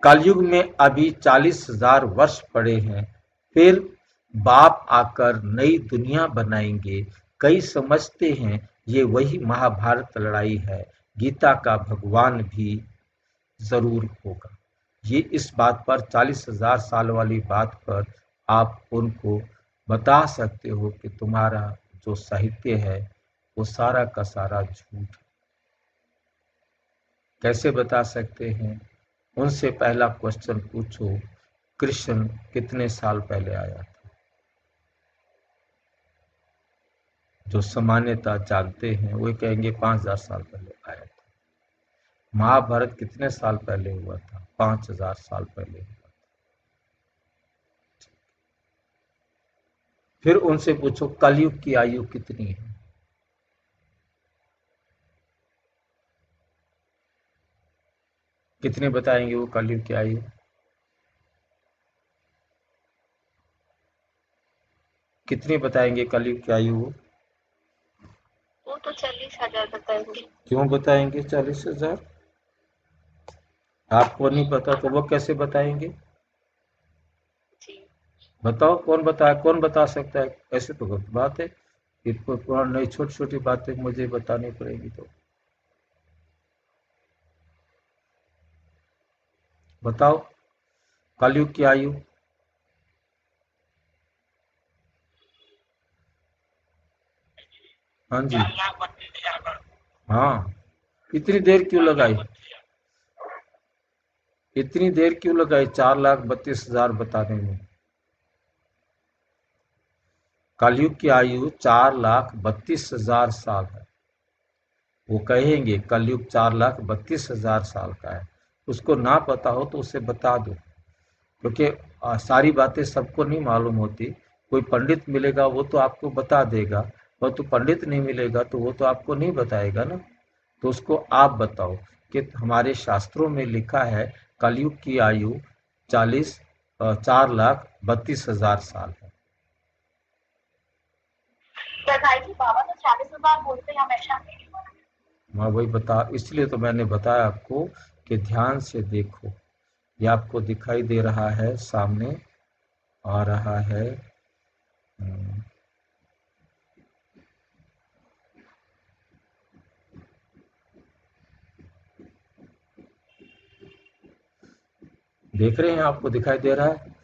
कलयुग में अभी 40,000 वर्ष पड़े हैं, फिर बाप आकर नई दुनिया बनाएंगे। कई समझते हैं ये वही महाभारत लड़ाई है, गीता का भगवान भी जरूर होगा। ये इस बात पर 40,000 साल वाली बात पर आप उनको बता सकते हो कि तुम्हारा जो साहित्य है वो सारा का सारा झूठ है। कैसे बता सकते हैं? उनसे पहला क्वेश्चन पूछो, कृष्ण कितने साल पहले आया था? जो सामान्यता जानते हैं वो कहेंगे 5,000 साल पहले आया था। महाभारत कितने साल पहले हुआ था? 5,000 साल पहले हुआ था। फिर उनसे पूछो कलयुग की आयु कितनी है? कितने बताएंगे वो कलयुग की आयु? कितने बताएंगे कलयुग की आयु? वो तो 40,000 बताएंगे। क्यों बताएंगे 40,000? आपको नहीं पता तो वो कैसे बताएंगे? जी बताओ कौन बता सकता है? ऐसे तो गलत बात है कि पुरानी नई छोटी छोटी बातें मुझे बतानी पड़ेगी। तो बताओ कलयुग की आयु। हाँ जी, हाँ। इतनी देर क्यों लगाई? इतनी देर क्यों लगाई 4,32,000 बताने में? कलयुग की आयु 4,32,000 साल है। वो कहेंगे कलयुग 4,32,000 साल का है। उसको ना पता हो तो उसे बता दो, क्योंकि सारी बातें सबको नहीं मालूम होती। कोई पंडित मिलेगा वो तो आपको बता देगा, और तो पंडित नहीं मिलेगा तो वो तो आपको नहीं बताएगा ना। तो उसको आप बताओ कि हमारे शास्त्रों में लिखा है कलयुग की आयु 4,32,000 साल है। भाई जी बाबा तो 40,000 बोलते हैं हमेशा। मैं वही बता, इसलिए तो मैंने बताया आपको कि ध्यान से देखो। ये आपको दिखाई दे रहा है, सामने आ रहा है। देख रहे हैं, आपको दिखाई दे रहा है?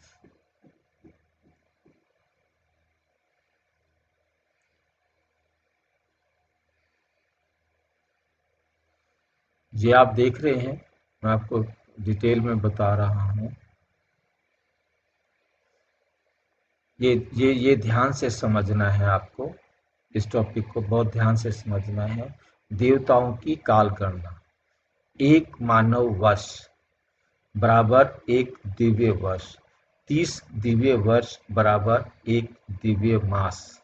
ये आप देख रहे हैं, मैं आपको डिटेल में बता रहा हूँ। ये ध्यान से समझना है आपको, इस टॉपिक को बहुत ध्यान से समझना है। देवताओं की काल गणना, एक मानव वर्ष बराबर एक दिव्य वर्ष, 30 दिव्य वर्ष बराबर एक दिव्य मास,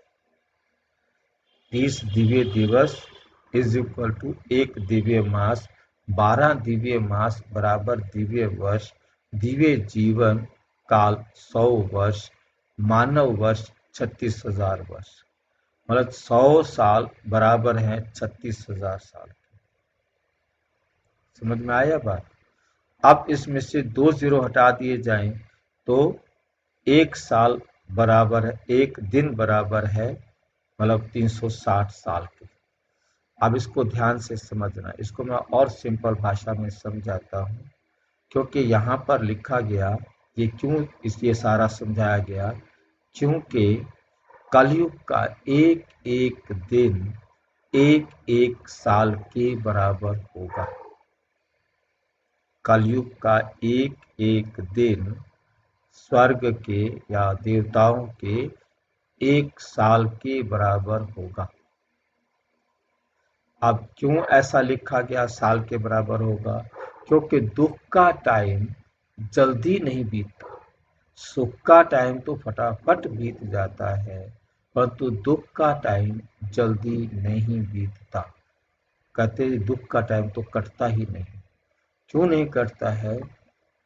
30 दिव्य दिवस इज इक्वल टू एक दिव्य मास, 12 दिव्य मास बराबर दिव्य वर्ष, दिव्य जीवन काल 100 वर्ष, मानव वर्ष 36,000 वर्ष। मतलब 100 साल बराबर है 36,000 साल। समझ में आया बात? अब इसमें से 2 जीरो हटा दिए जाएं तो एक साल बराबर है, एक दिन बराबर है मतलब 360 साल के। अब इसको ध्यान से समझना, इसको मैं और सिंपल भाषा में समझाता हूँ, क्योंकि यहाँ पर लिखा गया, ये क्यों ये सारा समझाया गया, क्योंकि कलयुग का एक एक दिन एक एक साल के बराबर होगा। कलयुग का एक एक दिन स्वर्ग के या देवताओं के एक साल के बराबर होगा। अब क्यों ऐसा लिखा गया साल के बराबर होगा? क्योंकि दुख का टाइम जल्दी नहीं बीतता, सुख का टाइम तो फटाफट बीत जाता है, परंतु दुख का टाइम जल्दी नहीं बीतता। कहते दुख का टाइम तो कटता ही नहीं। क्यों नहीं कटता है?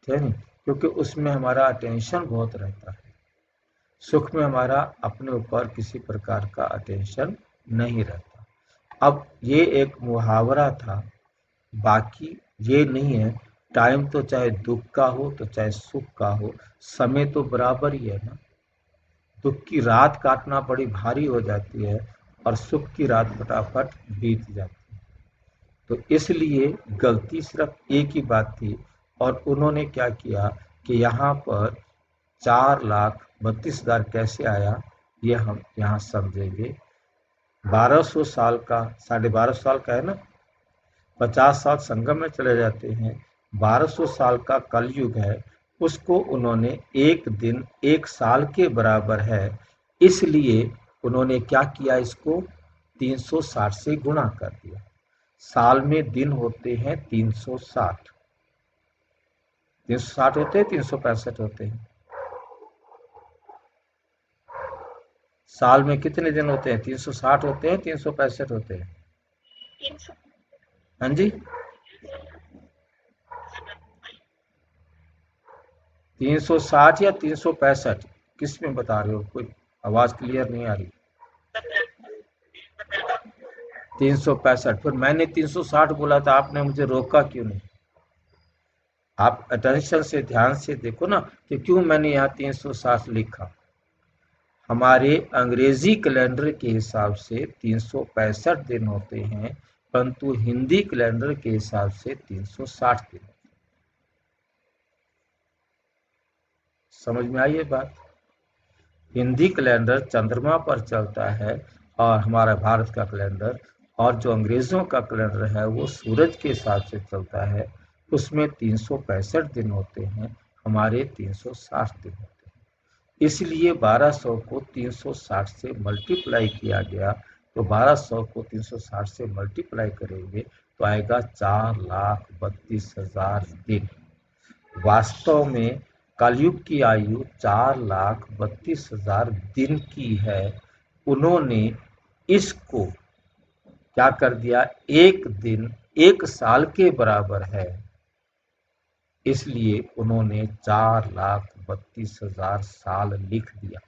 क्योंकि उसमें हमारा अटेंशन बहुत रहता है। सुख में हमारा अपने ऊपर किसी प्रकार का अटेंशन नहीं रहता। अब ये एक मुहावरा था, बाकी ये नहीं है। टाइम तो चाहे दुख का हो तो चाहे सुख का हो, समय तो बराबर ही है ना। दुख की रात काटना बड़ी भारी हो जाती है और सुख की रात फटाफट बीत जाती है। तो इसलिए गलती सिर्फ एक ही बात थी, और उन्होंने क्या किया कि यहाँ पर 4,32,000 कैसे आया ये हम यहाँ समझेंगे। 1200 साल का, 1250 साल का है ना, 50 साल संगम में चले जाते हैं। 1200 साल का कलयुग है, उसको उन्होंने एक दिन एक साल के बराबर है, इसलिए उन्होंने क्या किया, इसको 360 से गुणा कर दिया। साल में दिन होते हैं 360, 360 होते हैं, 365 होते हैं। साल में कितने दिन होते हैं? 360 होते हैं, 365 होते हैं? 300। हाँ जी, 360 या 365, किस में बता रहे हो? कोई आवाज क्लियर नहीं आ रही। 365। फिर मैंने 360 बोला था, आपने मुझे रोका क्यों नहीं? आप अटेंशन से ध्यान से देखो ना कि क्यों मैंने यहाँ 360 लिखा। हमारे अंग्रेजी कैलेंडर के हिसाब से 365 दिन होते हैं, परंतु हिंदी कैलेंडर के हिसाब से 360 दिन। समझ में आई ये बात? हिंदी कैलेंडर चंद्रमा पर चलता है और हमारा भारत का कैलेंडर, और जो अंग्रेजों का कैलेंडर है वो सूरज के हिसाब से चलता है, उसमें 365 दिन होते हैं, हमारे 360 दिन होते हैं। इसलिए 1200 को 360 से मल्टीप्लाई किया गया तो 1200 को 360 से मल्टीप्लाई करेंगे तो आएगा 4,32,000 दिन। वास्तव में कलयुग की आयु 4,32,000 दिन की है। उन्होंने इसको क्या कर दिया, एक दिन 1 साल के बराबर है, इसलिए उन्होंने 4,32,000 साल लिख दिया।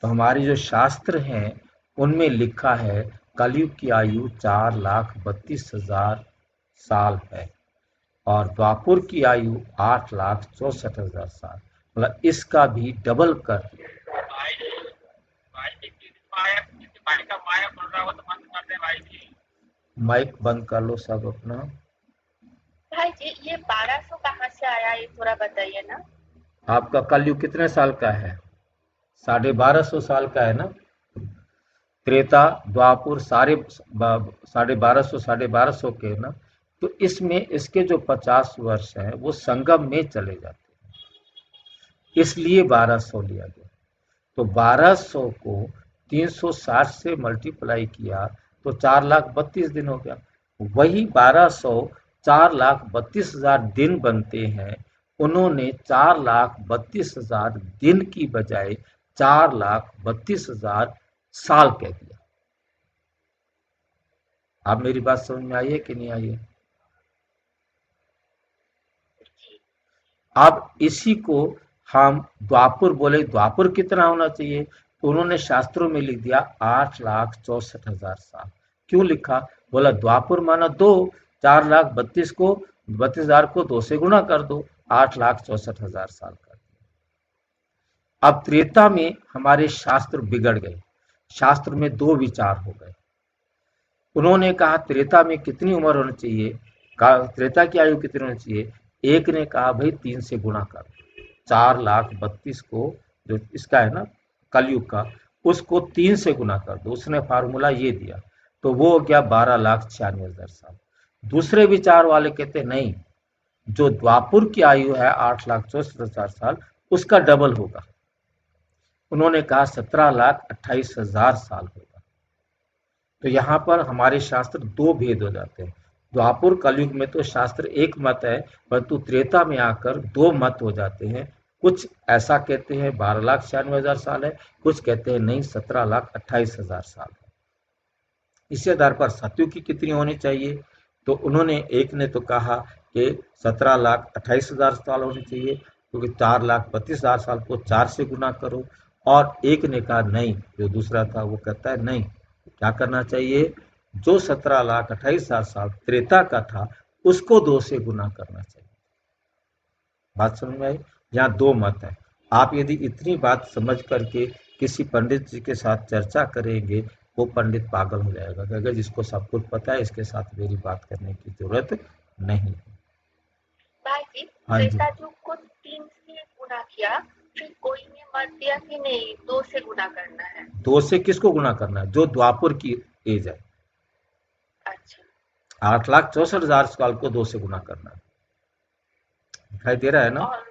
तो हमारे जो शास्त्र हैं उनमें लिखा है कलयुग की आयु 4,32,000 साल है और द्वापुर की आयु 8,64,000 साल, मतलब इसका भी डबल कर दिया। माइक बंद कर लो सब अपना। भाई जी ये 1200 कहाँ से आया ये थोड़ा बताइए ना। आपका कलयुग कितने साल का है? 1250 साल का है ना। त्रेता द्वापुर साढ़े 1250 के ना, तो इसमें इसके जो 50 वर्ष हैं वो संगम में चले जाते हैं, इसलिए 1200 लिया गया। तो 1200 को 360 से मल्टीप्लाई किया तो 4,32,000 दिन हो गया। वही 1200 4,32,000 दिन बनते हैं। उन्होंने 4,32,000 दिन की बजाय 4,32,000 साल कह दिया। आप मेरी बात समझ में आई है कि नहीं आई है? अब इसी को हम द्वापुर बोले, द्वापुर कितना होना चाहिए, तो उन्होंने शास्त्रों में लिख दिया 8,64,000 साल। क्यों लिखा? बोला द्वापुर माना 2, 4,32,000 को 32,000 को 2 से गुणा कर दो, 8,64,000 साल कर दिया। अब त्रेता में हमारे शास्त्र बिगड़ गए, शास्त्र में 2 विचार हो गए। उन्होंने कहा त्रेता में कितनी उम्र होनी चाहिए, त्रेता की आयु कितनी होनी चाहिए। एक ने कहा भाई 3 से गुणा कर, 4,32,000 को जो इसका है ना कलयुग का, उसको 3 से गुणा कर दो। उसने फार्मूला ये दिया, तो वो हो गया 12,96,000 साल। दूसरे विचार वाले कहते नहीं, जो द्वापुर की आयु है 8,64,000 साल, उसका डबल होगा। उन्होंने कहा 17,28,000 साल होगा। तो यहाँ पर हमारे शास्त्र 2 भेद हो जाते हैं। द्वापुर कलयुग में तो शास्त्र एक मत है, परंतु त्रेता में आकर 2 मत हो जाते हैं। कुछ ऐसा कहते हैं 12,96,000 साल है, कुछ कहते हैं नहीं 17,28,000 साल है। इसी आधार पर सतयुग की कितनी होनी चाहिए, तो उन्होंने एक ने तो कहा कि 17,28,000 साल होनी चाहिए, क्योंकि 4,32,000 साल को 4 से गुना करो। और एक ने कहा नहीं, जो दूसरा था वो कहता है नहीं, क्या करना चाहिए, जो 17,28,000 साल त्रेता का था उसको 2 से गुना करना चाहिए। बात समझ में आई? यहाँ 2 मत है। आप यदि इतनी बात समझ करके किसी पंडित जी के साथ चर्चा करेंगे, वो पंडित पागल हो जाएगा, अगर जिसको सब कुछ पता है इसके साथ मेरी बात करने की जरूरत नहीं। भाई जी हाँ जी। त्रेता युग को 3 से गुना किया, फिर कोई ने मत दिया कि नहीं 2 से गुना करना है। 2 से किसको गुना करना है? जो द्वापुर की एज है। अच्छा 8,64,000 साल को 2 से गुना करना है। दिखाई दे रहा है ना? और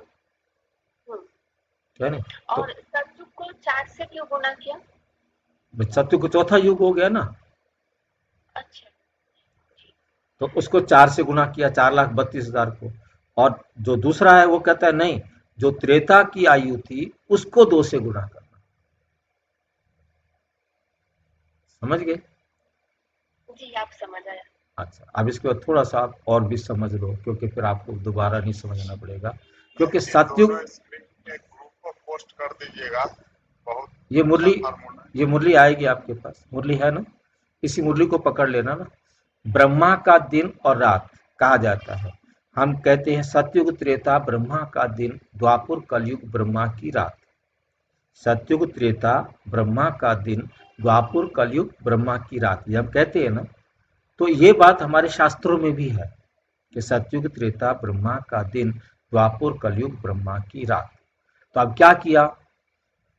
क्या नहीं? और सतयुग को 4 से क्यों गुना किया? सत्य को चौथा युग हो गया ना, अच्छा तो उसको 4 से गुना किया 4,32,000 को। और जो दूसरा है वो कहता है नहीं, जो त्रेता की आयु थी उसको 2 से गुना करना। समझ गए? जी आप समझ आया। अच्छा, अब इसके बाद थोड़ा सा आप और भी समझ लो, क्योंकि फिर आपको दोबारा नहीं समझना पड़ेगा, क्योंकि सतयुग ग्रुप को पोस्ट कर दीजिएगा। बहुत ये मुरली, अच्छा फार्मूला है। ये मुरली आएगी आपके पास, मुरली है ना, इसी मुरली को पकड़ लेना ना। ब्रह्मा का दिन और रात कहा जाता है। हम कहते हैं सतयुग त्रेता ब्रह्मा का दिन, द्वापुर कलयुग ब्रह्मा की रात। सतयुग त्रेता ब्रह्मा का दिन, द्वापुर कलयुग ब्रह्मा की रात, ये हम कहते हैं ना। तो ये बात हमारे शास्त्रों में भी है कि सतयुग त्रेता ब्रह्मा का दिन, द्वापुर कलयुग ब्रह्मा की रात। तो अब क्या किया,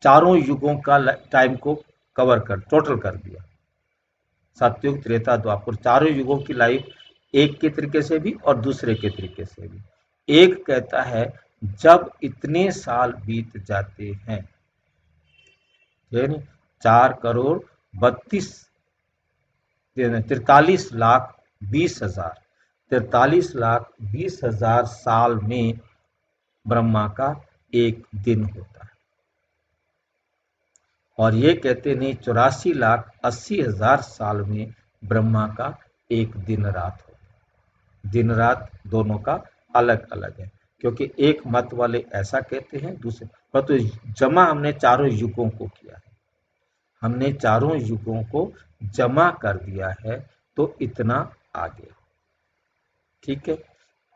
चारों युगों का टाइम को कवर कर टोटल कर दिया। सतयुग त्रेता द्वापुर चारों युगों की लाइफ एक के तरीके से भी और दूसरे के तरीके से भी। एक कहता है जब इतने साल बीत जाते हैं, 4 करोड़ 43,20,000 साल में ब्रह्मा का एक दिन होता है। और ये कहते नहीं 84,80,000 साल में ब्रह्मा का एक दिन रात होता है। दिन रात दोनों का अलग अलग है, क्योंकि एक मत वाले ऐसा कहते हैं, दूसरे पर तो जमा हमने चारों युगों को किया है, हमने चारों युगों को जमा कर दिया है, तो इतना आ गया। ठीक है।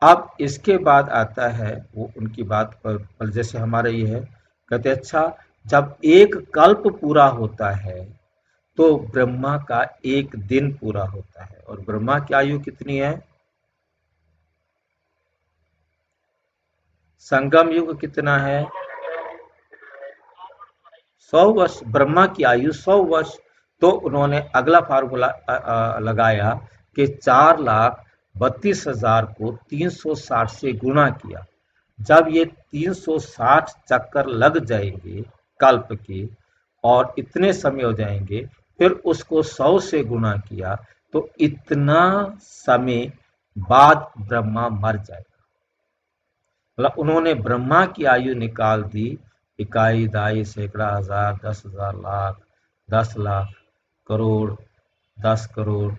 अब इसके बाद आता है वो उनकी बात पर जैसे हमारा ये है, कहते अच्छा जब एक कल्प पूरा होता है तो ब्रह्मा का एक दिन पूरा होता है। और ब्रह्मा की आयु कितनी है? संगम युग कितना है? 100 वर्ष। ब्रह्मा की आयु 100 वर्ष। तो उन्होंने अगला फार्मूला लगाया कि 4,32,000 को 360 से गुणा किया। जब ये 360 चक्कर लग जाएंगे कल्प के और इतने समय हो जाएंगे, फिर उसको 100 से गुणा किया तो इतना समय बाद ब्रह्मा मर जाएगा। मतलब उन्होंने ब्रह्मा की आयु निकाल दी, इकाई, दाई, सैकड़ा, हजार, 10,000, लाख, 10 लाख, करोड़, 10 करोड़,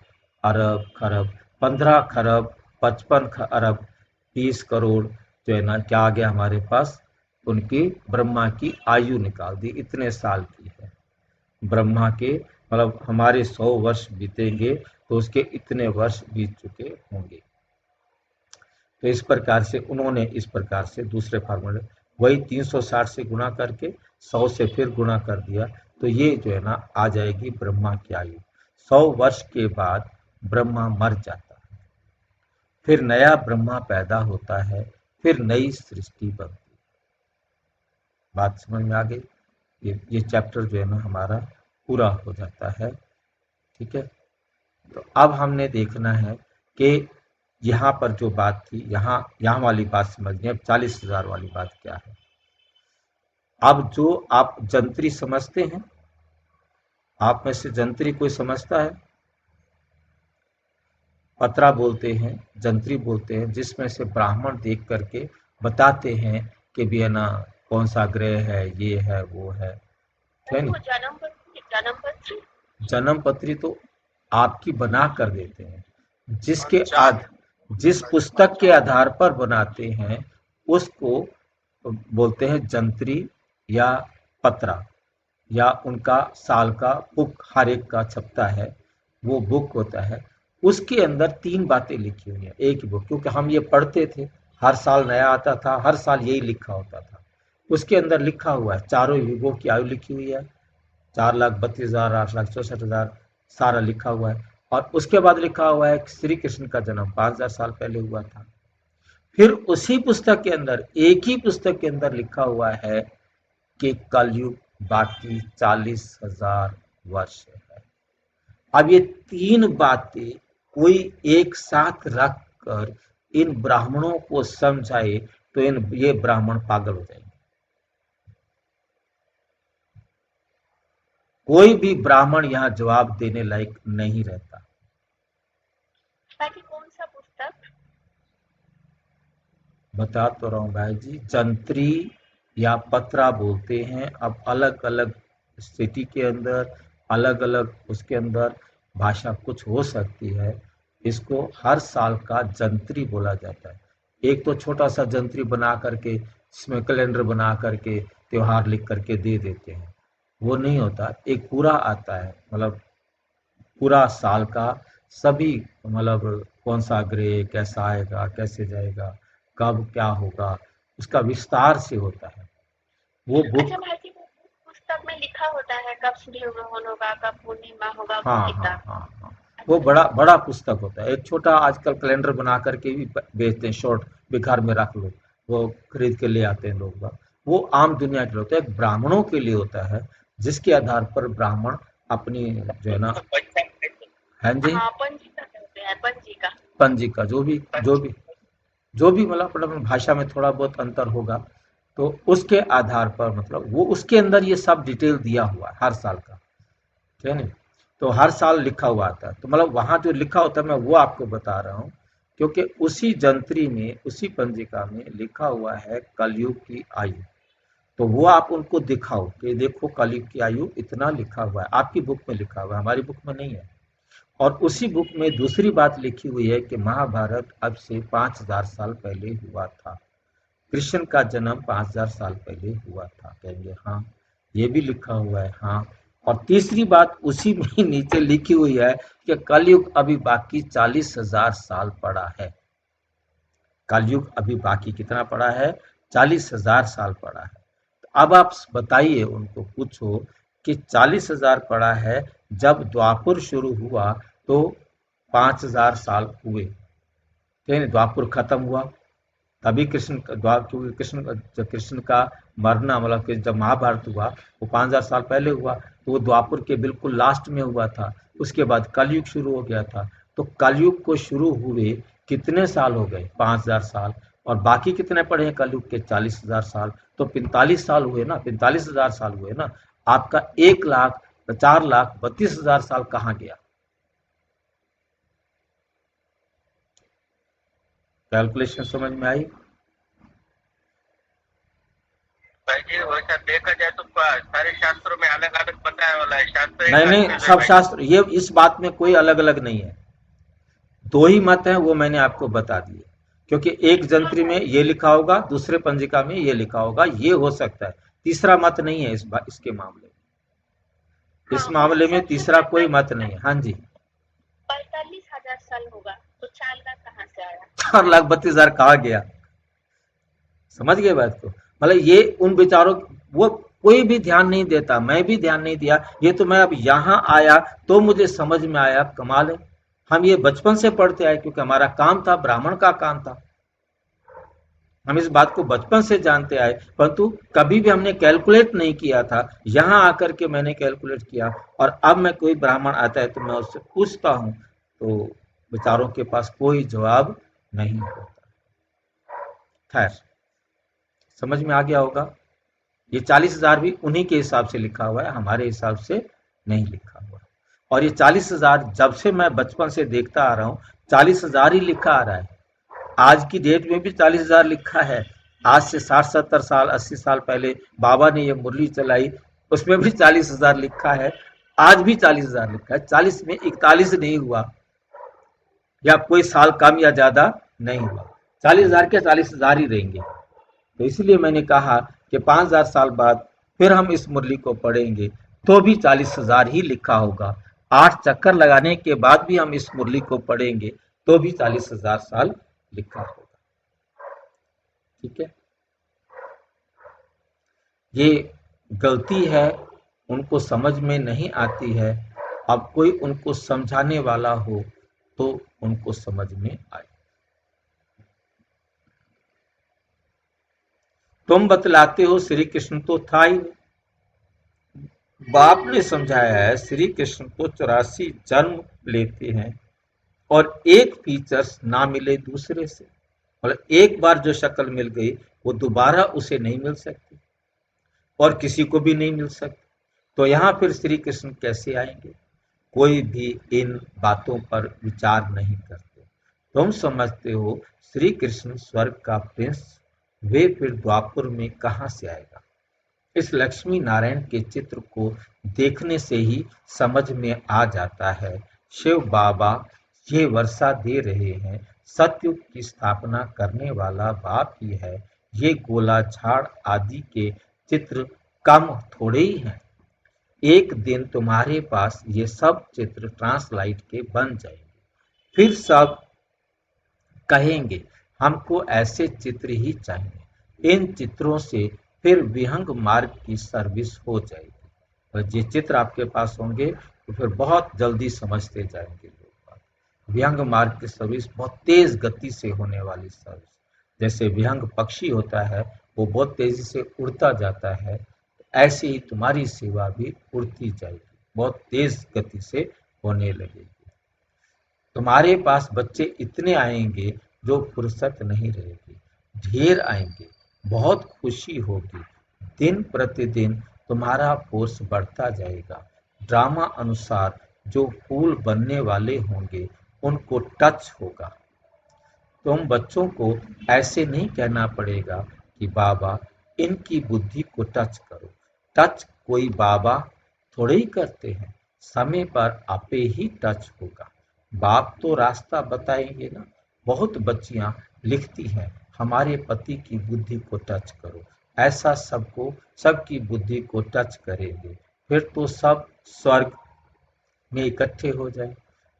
अरब, खरब, 15 खरब, 55 अरब, 30 करोड़, जो है ना क्या आ गया हमारे पास, उनकी ब्रह्मा की आयु निकाल दी, इतने साल की है ब्रह्मा के। मतलब हमारे 100 वर्ष बीतेंगे तो उसके इतने वर्ष बीत चुके होंगे। तो इस प्रकार से उन्होंने इस प्रकार से दूसरे फार्मूले वही 360 से गुणा करके 100 से फिर गुणा कर दिया, तो ये जो है ना आ जाएगी ब्रह्मा की आयु। 100 वर्ष के बाद ब्रह्मा मर जाता है, फिर नया ब्रह्मा पैदा होता है, फिर नई सृष्टि बनती है। बात समझ में आ गई? ये चैप्टर जो है ना हमारा पूरा हो जाता है। ठीक है। तो अब हमने देखना है कि यहाँ पर जो बात थी, यहाँ वाली बात समझनी है। अब 40,000 वाली बात क्या है? अब जो आप जंत्री समझते हैं, आप में से जंत्री कोई समझता है? पत्रा बोलते हैं, जंत्री बोलते हैं, जिसमें से ब्राह्मण देख करके बताते हैं कि भी है ना कौन सा ग्रह है, ये है, वो है। जन्म पत्री तो आपकी बना कर देते हैं, जिस पुस्तक के आधार पर बनाते हैं उसको बोलते हैं जंत्री या पत्रा, या उनका साल का बुक हर एक का छपता है, वो बुक होता है। उसके अंदर 3 बातें लिखी हुई हैं, एक ही बुक, क्योंकि हम ये पढ़ते थे, हर साल नया आता था, हर साल यही लिखा होता था। उसके अंदर लिखा हुआ है, चारों युगों की आयु लिखी हुई है, 4,32,000, 8,64,000 सारा लिखा हुआ है। और उसके बाद लिखा हुआ है श्री कृष्ण का जन्म 5,000 साल पहले हुआ था। फिर उसी पुस्तक के अंदर, एक ही पुस्तक के अंदर लिखा हुआ है कि कलयुग बाकी 40,000 वर्ष है। अब ये 3 बातें कोई एक साथ रख कर इन ब्राह्मणों को समझाए तो ये ब्राह्मण पागल हो जाएंगे। कोई भी ब्राह्मण यहाँ जवाब देने लायक नहीं रहता। कौन सा पुस्तक? बता तो रहा हूँ भाई जी, जंत्री या पत्रा बोलते हैं। अब अलग अलग सिटी के अंदर अलग अलग उसके अंदर भाषा कुछ हो सकती है। इसको हर साल का जंत्री बोला जाता है। एक तो छोटा सा जंत्री बना करके जिसमें कैलेंडर बना करके त्योहार लिख करके दे देते हैं, वो नहीं होता। एक पूरा आता है, मतलब पूरा साल का सभी, मतलब कौन सा ग्रह कैसा आएगा, कैसे जाएगा, कब क्या होगा, उसका विस्तार से होता है वो बुक। अच्छा भाई जी, पुस्तक में लिखा होता है कब सूर्य ग्रहण होगा, कब पूर्णिमा होगा, वो हाँ किताब। हाँ हाँ हाँ, वो बड़ा बड़ा पुस्तक होता है। एक छोटा आजकल कैलेंडर बना करके भी बेचते हैं, शॉर्ट भी घर में रख लो, वो खरीद के ले आते हैं लोग। वो आम दुनिया के लिए होता है, एक ब्राह्मणों के लिए होता है, जिसके आधार पर ब्राह्मण अपनी जो है ना, हाँ जी, हाँ, पंजिका कहते हैं, पंजिका। पंजिका, जो भी मतलब भाषा में थोड़ा बहुत अंतर होगा, तो उसके आधार पर मतलब वो उसके अंदर ये सब डिटेल दिया हुआ है हर साल का। ठीक है ना? तो हर साल लिखा हुआ आता है। तो मतलब वहां जो लिखा होता है मैं वो आपको बता रहा हूँ, क्योंकि उसी जंत्री में, उसी पंजिका में लिखा हुआ है कलयुग की आयु। तो वो आप उनको दिखाओ कि देखो कलयुग की आयु इतना लिखा हुआ है, आपकी बुक में लिखा हुआ है, हमारी बुक में नहीं है। और उसी बुक में दूसरी बात लिखी हुई है कि महाभारत अब से 5000 साल पहले हुआ था, कृष्ण का जन्म 5000 साल पहले हुआ था। कहेंगे हाँ, ये भी लिखा हुआ है। हाँ, और तीसरी बात उसी में ही नीचे लिखी हुई है कि कलयुग अभी बाकी 40,000 साल पड़ा है। कलयुग अभी बाकी कितना पड़ा है? 40,000 साल पड़ा है। तो अब आप बताइए, उनको पूछो कि 40,000 पड़ा है, जब द्वापर शुरू हुआ तो 5,000 साल हुए, ठीक, द्वापर खत्म हुआ तभी कृष्ण क्योंकि कृष्ण का मरना, मतलब कि जब महाभारत हुआ वो 5,000 साल पहले हुआ, तो वो द्वापर के बिल्कुल लास्ट में हुआ था। उसके बाद कलयुग शुरू हो गया था। तो कलयुग को शुरू हुए कितने साल हो गए? 5,000 साल। और बाकी कितने पड़े हैं कलयुग के? 40,000 साल। तो 45 साल हुए ना, 45,000 साल हुए ना। आपका 1,04,32,000 साल कहाँ गया? कैलकुलेशन समझ में आई? भाई जी वैसा देखा जाए तो सारे शास्त्रों में अलग अलग बताया वाला है, शास्त्र एक नहीं नहीं, confuse है सब भाई। शास्त्र, ये इस बात में कोई अलग अलग नहीं है। दो ही मत हैं, वो मैंने आपको बता दिए। क्योंकि एक जंत्री में ये लिखा होगा, दूसरे पंजिका में ये लिखा होगा, ये हो सकता है। तीसरा मत नहीं है इसके मामले में। इस हाँ, मामले में सबसे तीसरा कोई पहले मत नहीं है। हाँ जी। 45,000 साल होगा तो 4 लाख कहाँ से आया? 4,32,000 कहा गया? समझ गए बात को? मतलब ये उन विचारों, वो कोई भी ध्यान नहीं देता, मैं भी ध्यान नहीं दिया। ये तो मैं अब यहाँ आया तो मुझे समझ में आया। कमाल है, हम ये बचपन से पढ़ते आए, क्योंकि हमारा काम था, ब्राह्मण का काम था। हम इस बात को बचपन से जानते आए, परंतु कभी भी हमने कैलकुलेट नहीं किया था। यहाँ आकर के मैंने कैलकुलेट किया, और अब मैं कोई ब्राह्मण आता है तो मैं उससे पूछता हूँ, तो बेचारों के पास कोई जवाब नहीं होता। खैर, समझ में आ गया होगा। ये 40,000 भी उन्हीं के हिसाब से लिखा हुआ है, हमारे हिसाब से नहीं लिखा हुआ। और ये 40,000 जब से मैं बचपन से देखता आ रहा हूँ, 40,000 ही लिखा आ रहा है। आज की डेट में भी 40,000 लिखा है। आज से 60-70 साल 80 साल पहले बाबा ने ये मुरली चलाई, उसमें भी 40,000 लिखा है। आज भी 40,000 लिखा है। 40 में 41 नहीं हुआ, या कोई साल कम या ज्यादा नहीं हुआ। 40,000 के 40,000 ही रहेंगे। तो इसलिए मैंने कहा कि 5,000 साल बाद फिर हम इस मुरली को पढ़ेंगे, तो भी 40,000 ही लिखा होगा। 8 चक्कर लगाने के बाद भी हम इस मुरली को पढ़ेंगे, तो भी 40,000 साल लिखा होगा। ठीक है, ये गलती है, उनको समझ में नहीं आती है। अब कोई उनको समझाने वाला हो तो उनको समझ में आए। तुम बतलाते हो श्री कृष्ण तो था ही नहीं। बाप ने समझाया है, श्री कृष्ण तो 84 जन्म लेते हैं, और एक फीचर्स ना मिले दूसरे से। मतलब एक बार जो शक्ल मिल गई, वो दोबारा उसे नहीं मिल सकती, और किसी को भी नहीं मिल सकती। तो यहाँ फिर श्री कृष्ण कैसे आएंगे? कोई भी इन बातों पर विचार नहीं करते। तुम समझते हो श्री कृष्ण स्वर्ग का प्रिंस, वे फिर द्वापर में कहाँ से आएगा? इस लक्ष्मी नारायण के चित्र को देखने से ही समझ में आ जाता है, शिव बाबा ये वर्षा दे रहे हैं, सतयुग की स्थापना करने वाला बाप ही है। ये गोला झाड़ आदि के चित्र कम थोड़े ही हैं। एक दिन तुम्हारे पास ये सब चित्र ट्रांसलाइट के बन जाएंगे, फिर सब कहेंगे हमको ऐसे चित्र ही चाहिए। इन चित्रों से फिर विहंग मार्ग की सर्विस हो जाएगी। और ये चित्र आपके पास होंगे तो फिर बहुत जल्दी समझते जाएंगे लोग। विहंग मार्ग की सर्विस बहुत तेज गति से होने वाली सर्विस। जैसे विहंग पक्षी होता है, वो बहुत तेजी से उड़ता जाता है, ऐसे ही तुम्हारी सेवा भी उड़ती जाएगी, बहुत तेज गति से होने लगेगी। तुम्हारे पास बच्चे इतने आएंगे जो फुर्सत नहीं रहेगी, ढेर आएंगे, बहुत खुशी होगी। दिन प्रतिदिन तुम्हारा फोर्स बढ़ता जाएगा। ड्रामा अनुसार जो फूल बनने वाले होंगे उनको टच होगा। तुम बच्चों को ऐसे नहीं कहना पड़ेगा कि बाबा इनकी बुद्धि को टच करो। टच कोई बाबा थोड़े ही करते हैं, समय पर आपे ही टच होगा। बाप तो रास्ता बताएंगे ना। बहुत बच्चियां लिखती हैं हमारे पति की बुद्धि को टच करो। ऐसा सबकी बुद्धि को टच करेंगे, फिर तो सब स्वर्ग में इकट्ठे हो जाए।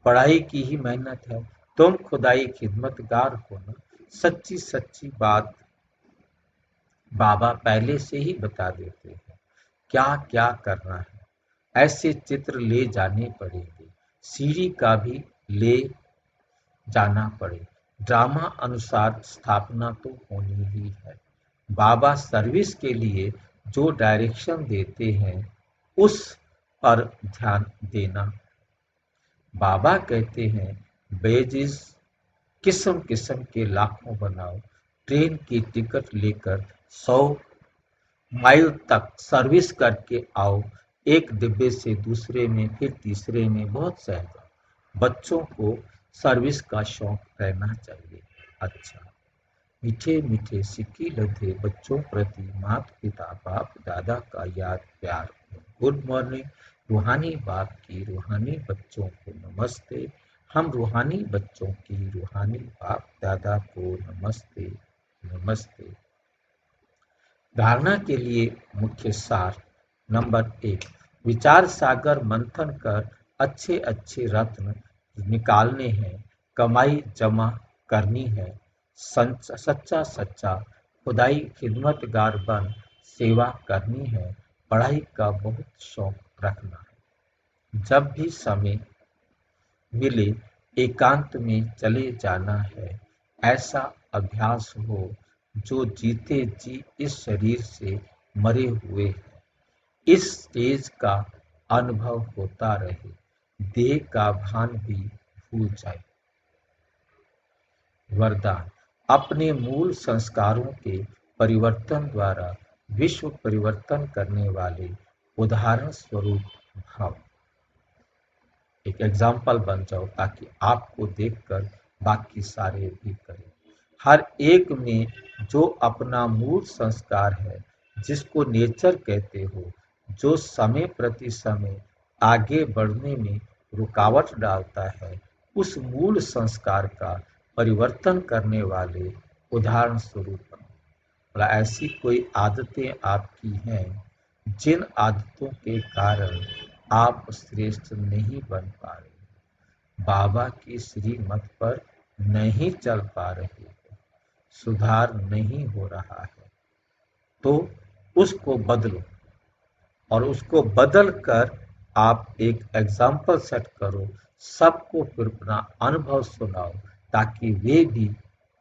पढ़ाई की ही मेहनत है, तुम खुदाई खिदमतगार हो ना। सच्ची सच्ची बात बाबा पहले से ही बता देते हैं क्या क्या करना है। ऐसे चित्र ले जाने पड़ेंगे, सीढ़ी का भी ले जाना पड़े। ड्रामा अनुसार स्थापना तो होनी ही है। बाबा सर्विस के लिए जो डायरेक्शन देते हैं उस पर ध्यान देना। बाबा कहते हैं बेजिस किस्म किस्म के लाखों बनाओ, ट्रेन की टिकट लेकर 100 माइल तक सर्विस करके आओ, एक डिब्बे से दूसरे में फिर तीसरे में, बहुत सहज। बच्चों को सर्विस का शौक रहना चाहिए। अच्छा, मीठे मीठे सिक्की लधे बच्चों प्रति माता पिता बाप दादा का याद प्यार। Good morning. रूहानी बाप की रूहानी बच्चों को नमस्ते। हम रूहानी बच्चों की रूहानी बाप दादा को नमस्ते नमस्ते। धारणा के लिए मुख्य सार नंबर 1, विचार सागर मंथन कर अच्छे अच्छे रत्न निकालने हैं, कमाई जमा करनी है, सच्चा सच्चा खुदाई खिदमतगार बन सेवा करनी है, पढ़ाई का बहुत शौक रखना है। जब भी समय मिले एकांत में चले जाना है। ऐसा अभ्यास हो जो जीते जी इस शरीर से मरे हुए हैं। इस स्टेज का अनुभव होता रहे, देह का भान भी भूल जाए। वरदान, अपने मूल संस्कारों के परिवर्तन द्वारा विश्व परिवर्तन करने वाले उदाहरण स्वरूप भाव। एक एग्जाम्पल बन जाओ ताकि आपको देखकर बाकी सारे भी करें। हर एक में जो अपना मूल संस्कार है, जिसको नेचर कहते हो, जो समय प्रति समय आगे बढ़ने में रुकावट डालता है, उस मूल संस्कार का परिवर्तन करने वाले उदाहरण स्वरूप बनो। ऐसी कोई आदतें आपकी हैं जिन आदतों के कारण आप श्रेष्ठ नहीं बन पा रहे, बाबा की श्रीमत पर नहीं चल पा रहे हो, सुधार नहीं हो रहा है, तो उसको बदलो। और उसको बदल कर आप एक एग्जाम्पल सेट करो, सबको फिर अपना अनुभव सुनाओ ताकि वे भी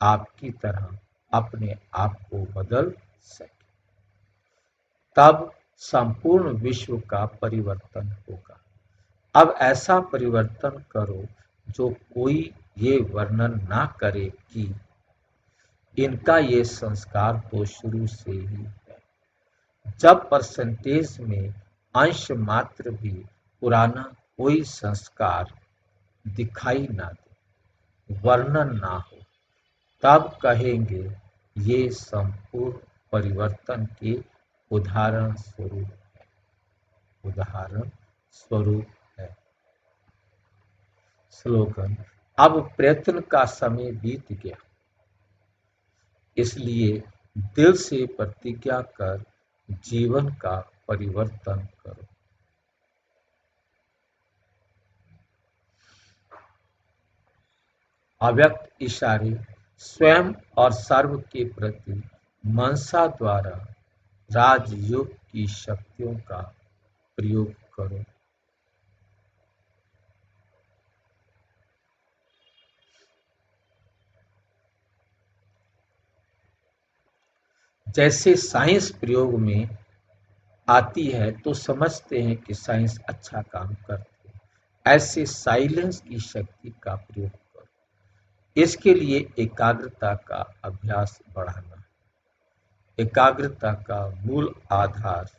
आपकी तरह अपने आप को बदल सके। तब संपूर्ण विश्व का परिवर्तन होगा। अब ऐसा परिवर्तन करो जो कोई ये वर्णन ना करे कि इनका ये संस्कार तो शुरू से ही है। जब परसेंटेज में अंश मात्र भी पुराना कोई संस्कार दिखाई ना दे, वर्णन ना हो, तब कहेंगे ये संपूर्ण परिवर्तन के उदाहरण स्वरूप है, उदाहरण स्वरूप है। स्लोगन, अब प्रयत्न का समय बीत गया, इसलिए दिल से प्रतिज्ञा कर जीवन का परिवर्तन करो। अव्यक्त इशारे स्वयं और सर्व के प्रति मनसा द्वारा राजयोग की शक्तियों का प्रयोग करो। जैसे साइंस प्रयोग में आती है तो समझते हैं कि साइंस अच्छा काम करती है, ऐसे साइलेंस की शक्ति का प्रयोग करो। इसके लिए एकाग्रता का अभ्यास बढ़ाना। एकाग्रता का मूल आधार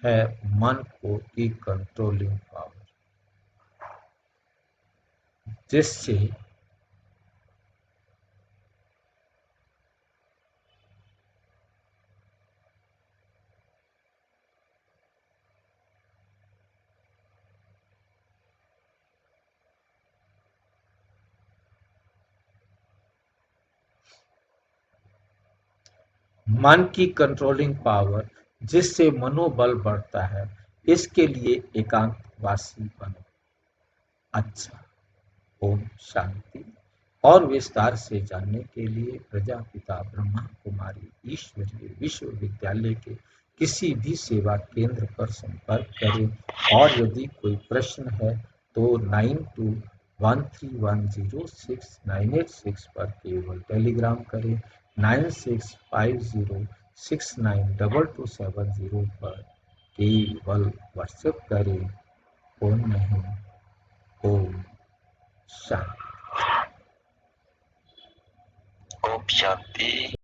है मन को की कंट्रोलिंग पावर। जिससे मन की कंट्रोलिंग पावर, जिससे मनोबल बढ़ता है, इसके लिए एकांतवासी बनो। अच्छा, ओम शांति। और विस्तार से जानने के लिए प्रजापिता ब्रह्मा कुमारी ईश्वरीय विश्वविद्यालय के किसी भी सेवा केंद्र पर संपर्क करें, और यदि कोई प्रश्न है तो 9213106986 पर केवल टेलीग्राम करें, 9650692270 पर केवल व्हाट्सएप करें। फोन नहीं। ओम शांति। ओम शांति।